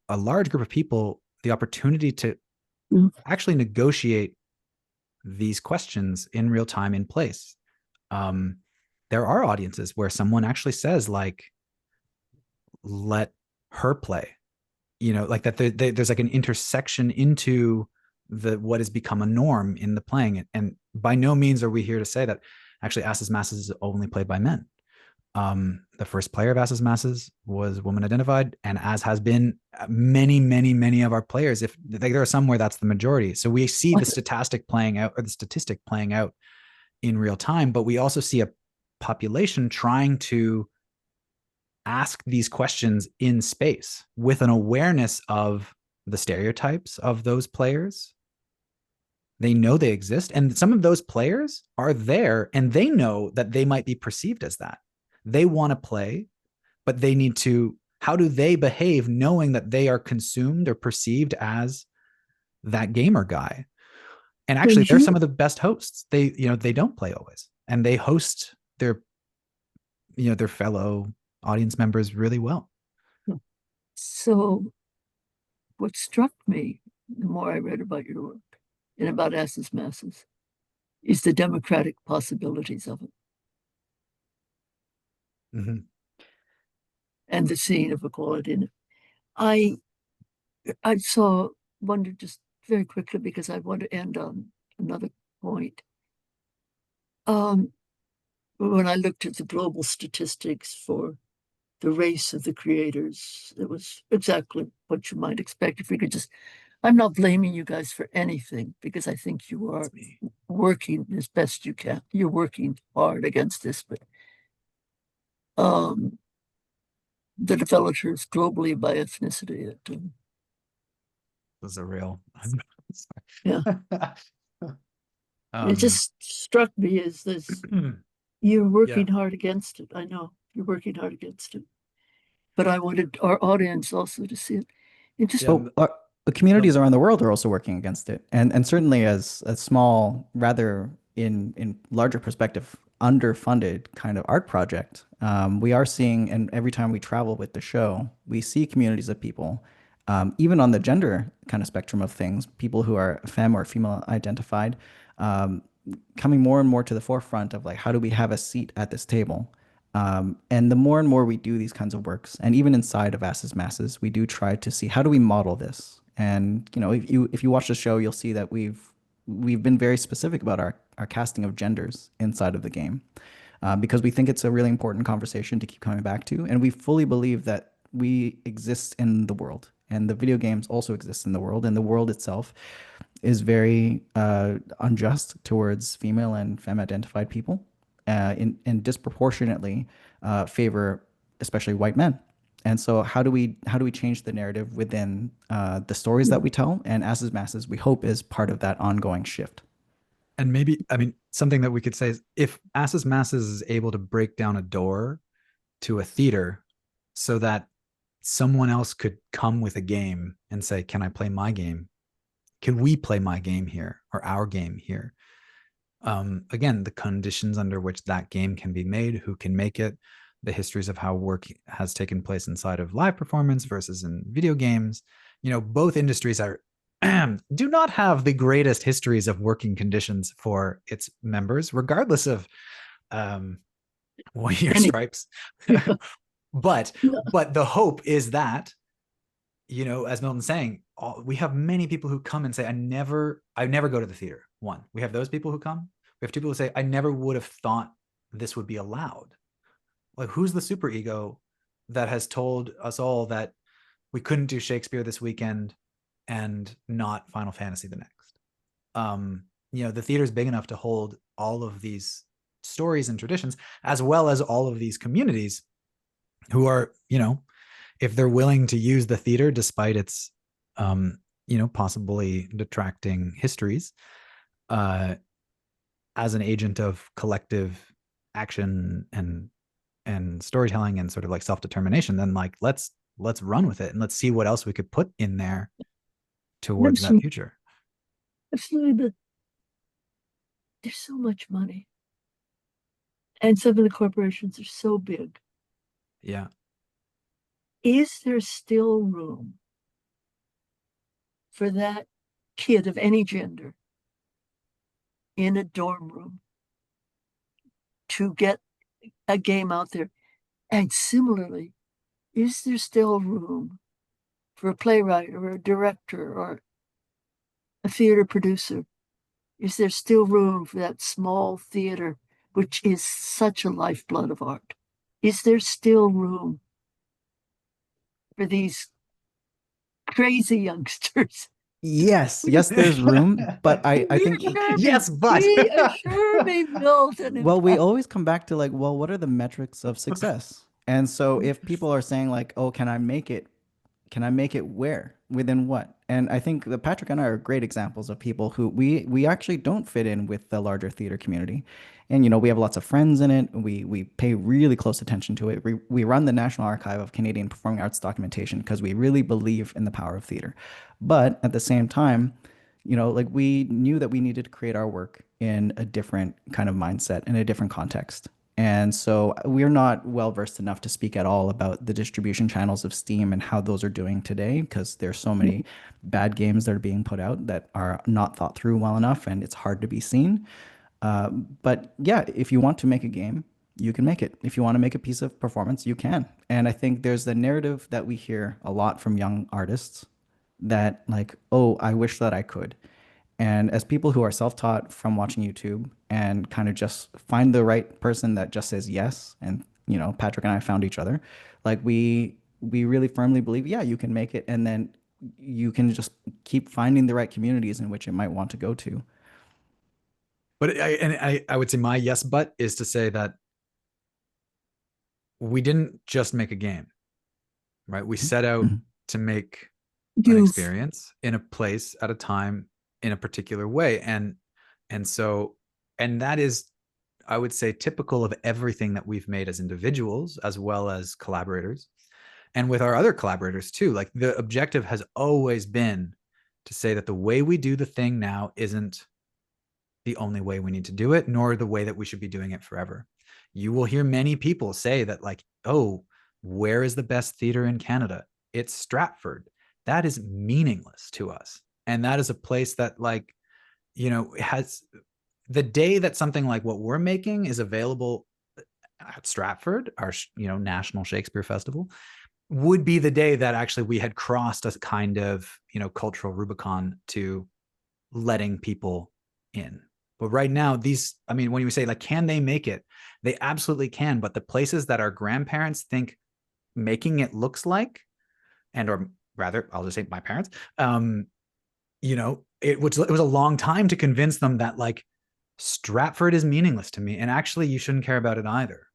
Speaker 2: a large group of people the opportunity to
Speaker 1: Mm.
Speaker 2: actually negotiate these questions in real time in place. There are audiences where someone actually says, like, let her play, like that there's like an intersection into what has become a norm in the playing. And by no means are we here to say that actually asses.masses is only played by men. The first player of asses.masses was woman identified, and as has been many of our players. If like, there are some where that's the majority, so we see the statistic playing out in real time, but we also see a population trying to ask these questions in space with an awareness of the stereotypes of those players. They know they exist, and some of those players are there, and they know that they might be perceived as that. They want to play, but they need to, how do they behave knowing that they are consumed or perceived as that gamer guy? And actually, they're some of the best hosts. They don't play always, and they host their fellow audience members really well.
Speaker 1: So what struck me, the more I read about your work and about asses.masses, is the democratic possibilities of it.
Speaker 2: Mm-hmm.
Speaker 1: And the scene of equality in it. I wondered just very quickly, because I want to end on another point. When I looked at the global statistics for the race of the creators, it was exactly what you might expect. If we could just, I'm not blaming you guys for anything, because I think you are working as best you can. You're working hard against this, but the developers globally by ethnicity.
Speaker 2: Was a real.
Speaker 1: Yeah. It just struck me as this, you're working hard against it. I know you're working hard against it, but I wanted our audience also to see it. It just,
Speaker 3: the communities around the world are also working against it, and certainly as a small, rather in larger perspective, underfunded kind of art project, we are seeing, and every time we travel with the show, we see communities of people, even on the gender kind of spectrum of things, people who are femme or female identified, coming more and more to the forefront of like, how do we have a seat at this table? And the more and more we do these kinds of works, and even inside of asses.masses, we do try to see how do we model this. And if you watch the show, you'll see that we've been very specific about our casting of genders inside of the game, because we think it's a really important conversation to keep coming back to, and we fully believe that we exist in the world, and the video games also exist in the world, and the world itself is very unjust towards female and femme-identified people, and disproportionately favor especially white men. And so how do we change the narrative within the stories that we tell? And asses.masses, we hope, is part of that ongoing shift.
Speaker 2: And maybe, I mean, something that we could say is, if asses.masses is able to break down a door to a theater so that someone else could come with a game and say, can I play my game? Can we play my game here, or our game here? Again, the conditions under which that game can be made, who can make it, the histories of how work has taken place inside of live performance versus in video games. Both industries are do not have the greatest histories of working conditions for its members, regardless of your stripes. but the hope is that, as Milton's saying, we have many people who come and say, I never go to the theater. One, we have those people who come. We have two people who say, I never would have thought this would be allowed. Like, who's the super ego that has told us all that we couldn't do Shakespeare this weekend and not Final Fantasy the next? The theater is big enough to hold all of these stories and traditions, as well as all of these communities who are, if they're willing to use the theater despite its, possibly detracting histories, as an agent of collective action and storytelling and sort of like self-determination, then like let's run with it, and let's see what else we could put in there towards that future.
Speaker 1: Absolutely. But there's so much money, and some of the corporations are so big.
Speaker 2: Yeah.
Speaker 1: Is there still room for that kid of any gender in a dorm room to get a game out there? And similarly, is there still room for a playwright or a director or a theater producer? Is there still room for that small theater, which is such a lifeblood of art? Is there still room for these crazy youngsters?
Speaker 3: Yes, yes, there's room, but I think
Speaker 2: Yes, but
Speaker 1: Reassure me, Milton.
Speaker 3: well, we always come back to like, well, what are the metrics of success? And so if people are saying like, oh, can I make it? Can I make it where? Within what? And I think that Patrick and I are great examples of people who we actually don't fit in with the larger theater community. And we have lots of friends in it. We pay really close attention to it. We run the National Archive of Canadian Performing Arts Documentation because we really believe in the power of theater. But at the same time, like we knew that we needed to create our work in a different kind of mindset, in a different context. And so we're not well versed enough to speak at all about the distribution channels of Steam and how those are doing today, because there's so many bad games that are being put out that are not thought through well enough, and it's hard to be seen. But yeah, if you want to make a game, you can make it. If you want to make a piece of performance, you can. And I think there's the narrative that we hear a lot from young artists that like, oh, I wish that I could. And as people who are self-taught from watching YouTube and kind of just find the right person that just says yes, and Patrick and I found each other, like we really firmly believe, yeah, you can make it, and then you can just keep finding the right communities in which it might want to go to.
Speaker 2: But I would say my yes but is to say that we didn't just make a game, right? We set out
Speaker 3: Mhm.
Speaker 2: to make an
Speaker 1: You've
Speaker 2: experience in a place at a time in a particular way. And that is, I would say, typical of everything that we've made as individuals as well as collaborators. And with our other collaborators too, like the objective has always been to say that the way we do the thing now isn't the only way we need to do it, nor the way that we should be doing it forever. You will hear many people say that, like, oh, where is the best theater in Canada? It's Stratford. That is meaningless to us. And that is a place that, like, has the day that something like what we're making is available at Stratford, our, National Shakespeare Festival, would be the day that actually we had crossed a kind of, cultural Rubicon to letting people in. But right now, when you say, like, can they make it? They absolutely can. But the places that our grandparents think making it looks like, or rather, I'll just say my parents, it was a long time to convince them that, like, Stratford is meaningless to me. And actually, you shouldn't care about it either.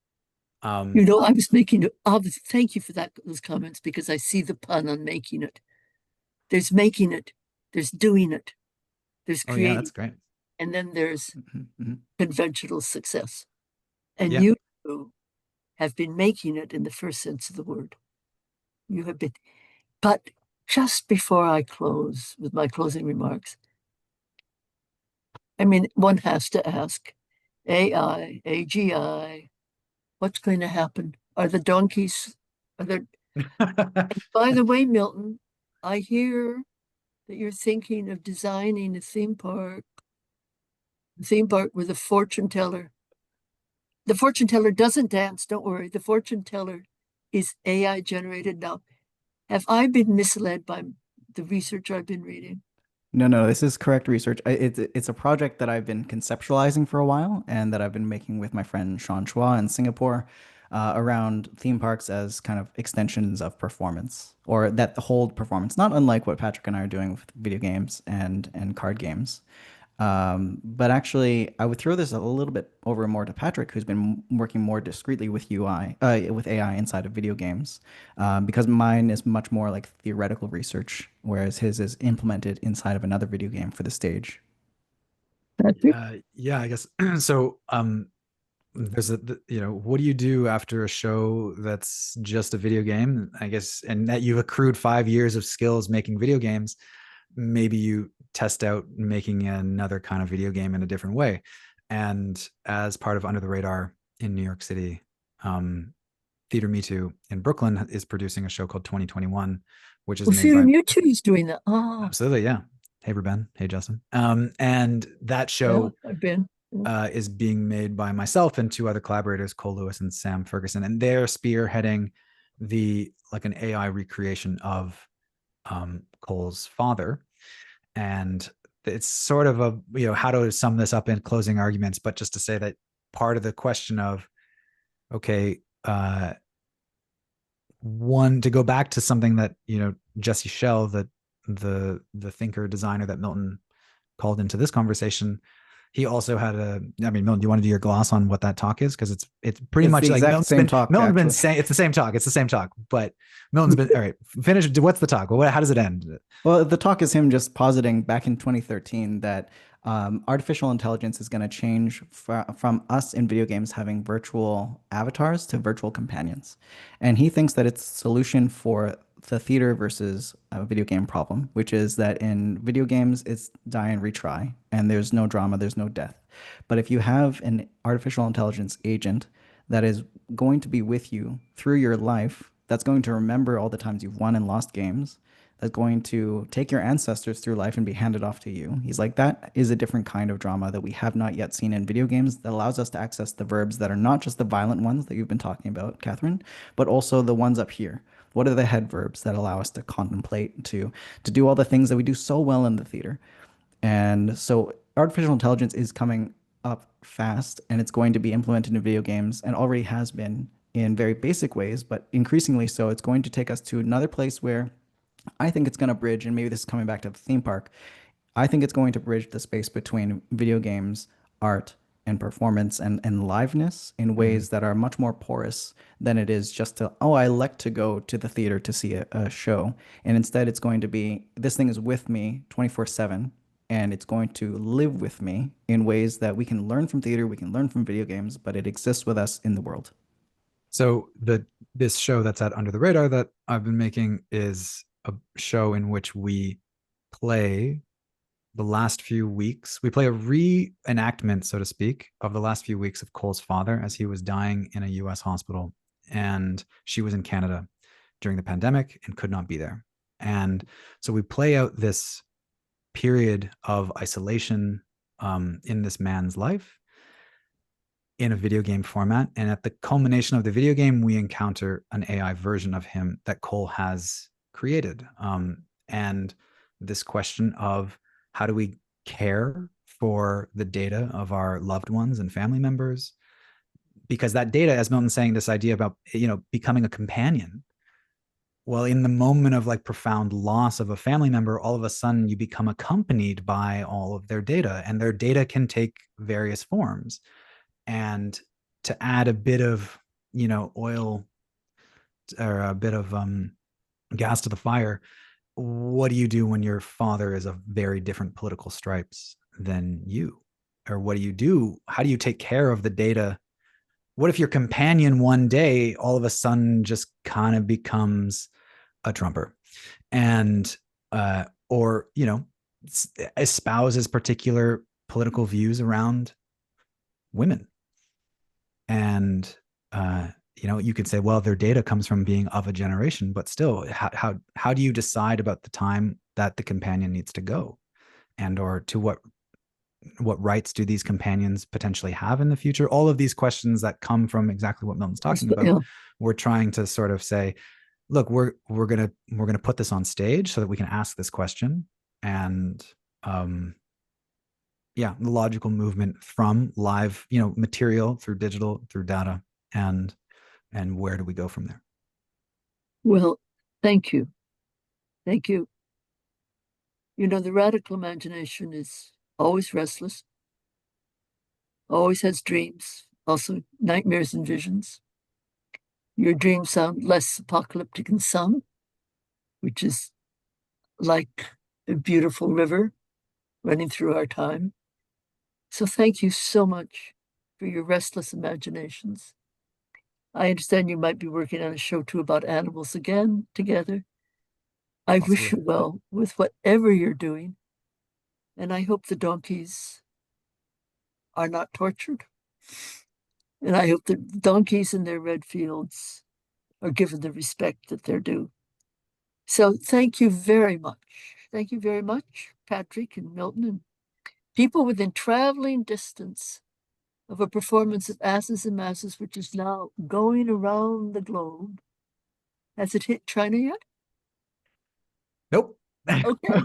Speaker 1: I was making obviously, thank you for those comments, because I see the pun on making it. There's making it, there's doing it, there's
Speaker 2: Oh, yeah, that's
Speaker 1: creating,
Speaker 2: great.
Speaker 1: and then there's
Speaker 3: Mhm.
Speaker 1: conventional success. And
Speaker 2: Yeah.
Speaker 1: you have been making it in the first sense of the word. You have been. But just before I close with my closing remarks, one has to ask AI, AGI, what's going to happen? Are the donkeys, are there, by the way, Milton, I hear that you're thinking of designing a theme park with a fortune teller. The fortune teller doesn't dance, don't worry. The fortune teller is AI generated now. Have I been misled by the research I've been reading?
Speaker 3: No, this is correct research. It's a project that I've been conceptualizing for a while and that I've been making with my friend Sean Chua in Singapore around theme parks as kind of extensions of performance or that hold performance, not unlike what Patrick and I are doing with video games and card games. But actually, I would throw this a little bit over more to Patrick, who's been working more discreetly with with AI inside of video games, because mine is much more like theoretical research, whereas his is implemented inside of another video game for the stage.
Speaker 1: Patrick?
Speaker 2: Yeah, I guess so. There's what do you do after a show that's just a video game, I guess, and that you've accrued 5 years of skills making video games? Maybe you test out making another kind of video game in a different way. And as part of Under the Radar in New York City, Theater Me Too in Brooklyn is producing a show called 2021, which is
Speaker 1: Well,
Speaker 2: made
Speaker 1: Theater
Speaker 2: by,
Speaker 1: Mewtwo is doing that. Oh,
Speaker 2: absolutely, yeah, Hey, Ruben. Hey, Justin. And that
Speaker 1: Yeah,
Speaker 2: show
Speaker 1: I've been. Yeah.
Speaker 2: is being made by myself and two other collaborators, Cole Lewis and Sam Ferguson, and they're spearheading an AI recreation of Cole's father. And it's sort of a, how to sum this up in closing arguments, but just to say that part of the question of, okay, one, to go back to something that, Jesse Schell, the thinker designer that Milton called into this conversation, he also had Milton, do you want to do your gloss on what that talk is? Because it's pretty
Speaker 3: It's
Speaker 2: much
Speaker 3: the
Speaker 2: like
Speaker 3: exact same talk,
Speaker 2: Milton's been
Speaker 3: actually.
Speaker 2: saying it's the same talk, but Milton's been all right. Finish. What's the talk? How does it end?
Speaker 3: Well, the talk is him just positing back in 2013 that artificial intelligence is going to change from us in video games having virtual avatars to virtual companions. And he thinks that it's a solution for the theater versus a video game problem, which is that in video games, it's die and retry, and there's no drama, there's no death. But if you have an artificial intelligence agent that is going to be with you through your life, that's going to remember all the times you've won and lost games, that's going to take your ancestors through life and be handed off to you. He's like, that is a different kind of drama that we have not yet seen in video games that allows us to access the verbs that are not just the violent ones that you've been talking about, Catherine, but also the ones up here. What are the head verbs that allow us to contemplate, to do all the things that we do so well in the theater? And so artificial intelligence is coming up fast, and it's going to be implemented in video games and already has been in very basic ways, but increasingly so. It's going to take us to another place where I think it's going to bridge, and maybe this is coming back to the theme park. I think it's going to bridge the space between video games, art, and performance and liveness in ways that are much more porous than it is just to, oh, I like to go to the theater to see a show. And instead, it's going to be, this thing is with me 24/7, and it's going to live with me in ways that we can learn from theater, we can learn from video games, but it exists with us in the world.
Speaker 2: So this show that's at Under the Radar that I've been making is a show in which we play the last few weeks. We play a reenactment, so to speak, of the last few weeks of Cole's father as he was dying in a US hospital. And she was in Canada during the pandemic and could not be there. And so we play out this period of isolation in this man's life in a video game format. And at the culmination of the video game, we encounter an AI version of him that Cole has created. And this question of how do we care for the data of our loved ones and family members? Because that data, as Milton's saying, this idea about, becoming a companion. Well, in the moment of like profound loss of a family member, all of a sudden you become accompanied by all of their data, and their data can take various forms. And to add a bit of, oil or a bit of gas to the fire, what do you do when your father is of very different political stripes than you? Or what do you do? How do you take care of the data? What if your companion one day all of a sudden just kind of becomes a Trumper and or espouses particular political views around women? And you could say, well, their data comes from being of a generation, but still, how do you decide about the time that the companion needs to go, and or to what rights do these companions potentially have in the future? All of these questions that come from exactly what Milton's talking about.
Speaker 1: Yeah.
Speaker 2: We're trying to sort of say, look, we're gonna put this on stage so that we can ask this question, and the logical movement from live, material through digital, through data, and where do we go from there?
Speaker 1: Well, thank you. Thank you. The radical imagination is always restless, always has dreams, also nightmares and visions. Your dreams sound less apocalyptic in some, which is like a beautiful river running through our time. So thank you so much for your restless imaginations. I understand you might be working on a show too about animals again together. I wish you well with whatever you're doing, and I hope the donkeys are not tortured. And I hope the donkeys in their red fields are given the respect that they're due. So thank you very much. Thank you very much, Patrick and Milton, and people within traveling distance of a performance of Asses and Masses, which is now going around the globe. Has it hit China yet?
Speaker 2: Nope.
Speaker 1: Okay.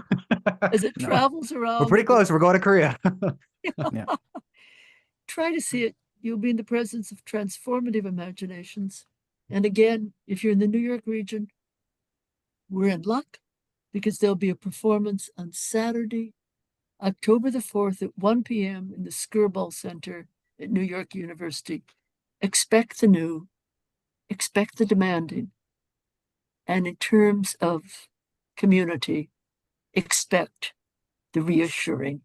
Speaker 1: As it
Speaker 3: No.
Speaker 1: travels around.
Speaker 2: We're pretty close. We're going to Korea.
Speaker 3: Yeah.
Speaker 1: Try to see it. You'll be in the presence of transformative imaginations. And again, if you're in the New York region, we're in luck because there'll be a performance on Saturday, October the 4th at 1 p.m. in the Skirball Center at New York University. Expect the new, expect the demanding, and in terms of community, expect the reassuring.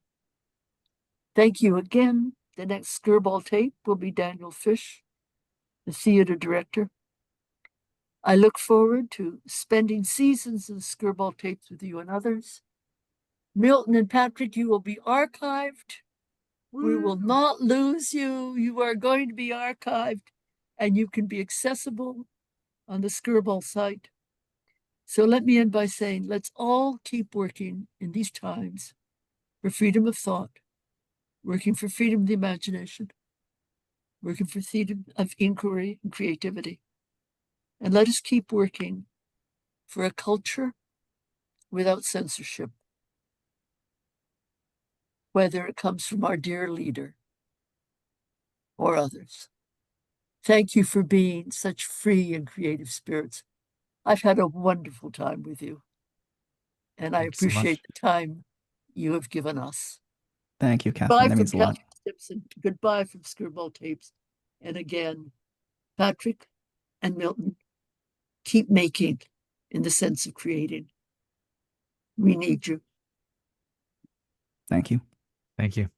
Speaker 1: Thank you again. The next Skirball tape will be Daniel Fish, the theater director. I look forward to spending seasons of Skirball tapes with you and others. Milton and Patrick, you will be archived. We will not lose you. You are going to be archived, and you can be accessible on the Skirball site. So let me end by saying, let's all keep working in these times for freedom of thought, working for freedom of the imagination, working for freedom of inquiry and creativity. And let us keep working for a culture without censorship, whether it comes from our dear leader or others. Thank you for being such free and creative spirits. I've had a wonderful time with you, and I
Speaker 2: Thank you so
Speaker 1: appreciate
Speaker 2: much.
Speaker 1: the time you have given us.
Speaker 3: Thank you, Catherine.
Speaker 1: Bye
Speaker 3: That
Speaker 1: from
Speaker 3: means a lot.
Speaker 1: Catherine Stimpson. Goodbye from Skirball Tapes. And again, Patrick and Milton, keep making in the sense of creating. We need you.
Speaker 3: Thank you.
Speaker 2: Thank you.